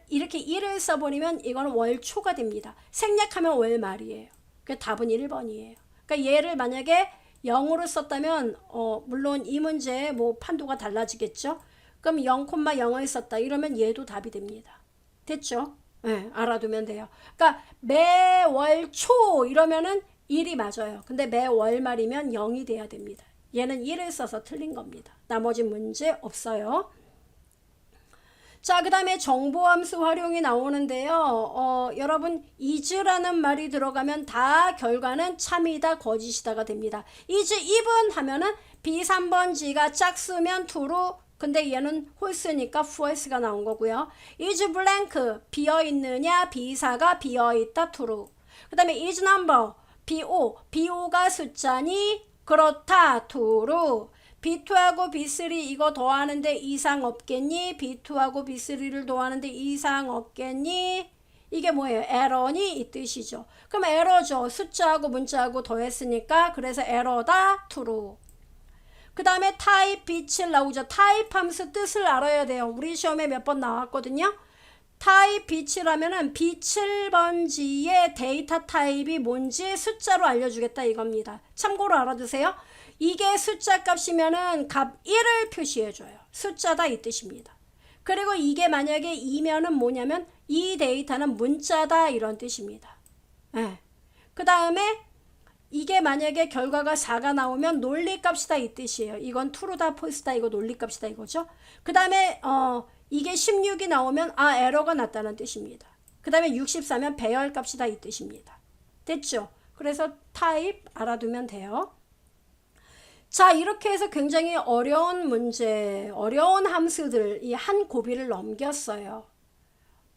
S1: 이렇게 1을 써버리면 이거는 월초가 됩니다. 생략하면 월말이에요. 그 답은 1번이에요. 그러니까 얘를 만약에 0으로 썼다면 물론 이 문제 뭐 판도가 달라지겠죠. 그럼 0,0을 썼다 이러면 얘도 답이 됩니다. 됐죠? 네, 알아두면 돼요. 그러니까 매월초 이러면은 1이 맞아요. 근데 매월말이면 0이 돼야 됩니다. 얘는 1을 써서 틀린 겁니다. 나머지 문제 없어요. 자, 그 다음에 정보함수 활용이 나오는데요. 여러분 is라는 말이 들어가면 다 결과는 참이다 거짓이다가 됩니다. is even 하면은 B3번지가 짝수면 true 근데 얘는 홀수니까 false가 나온 거고요. is blank 비어있느냐 B4가 비어있다 true. 그 다음에 is number BO가 숫자니 그렇다 true. B2하고 B3 이거 더하는데 이상 없겠니? B2하고 B3를 더하는데 이상 없겠니? 이게 뭐예요? 에러니 이 뜻이죠. 그럼 에러죠. 숫자하고 문자하고 더했으니까 그래서 에러다 true. 그 다음에 타입 B7 나오죠. 타입 함수 뜻을 알아야 돼요. 우리 시험에 몇 번 나왔거든요. 타입 B7하면은 B7번지의 데이터 타입이 뭔지 숫자로 알려주겠다 이겁니다. 참고로 알아두세요. 이게 숫자 값이면은 값 1을 표시해줘요. 숫자다 이 뜻입니다. 그리고 이게 만약에 2면은 뭐냐면 이 데이터는 문자다 이런 뜻입니다. 예. 그 다음에 이게 만약에 결과가 4가 나오면 논리값이다 이 뜻이에요. 이건 true다 false다 이거 논리값이다 이거죠. 그 다음에 이게 16이 나오면 에러가 났다는 뜻입니다. 그 다음에 64면 배열값이다 이 뜻입니다. 됐죠? 그래서 타입 알아두면 돼요. 자, 이렇게 해서 굉장히 어려운 문제, 어려운 함수들 이 한 고비를 넘겼어요.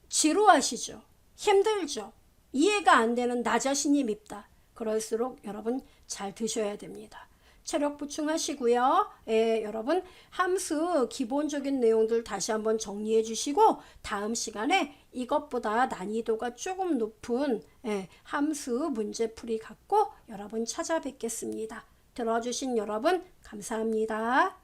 S1: 지루하시죠? 힘들죠? 이해가 안 되는 나 자신이 밉다. 그럴수록 여러분 잘 드셔야 됩니다. 체력 보충하시고요. 여러분 함수 기본적인 내용들 다시 한번 정리해 주시고 다음 시간에 이것보다 난이도가 조금 높은 함수 문제풀이 갖고 여러분 찾아뵙겠습니다. 들어주신 여러분 감사합니다.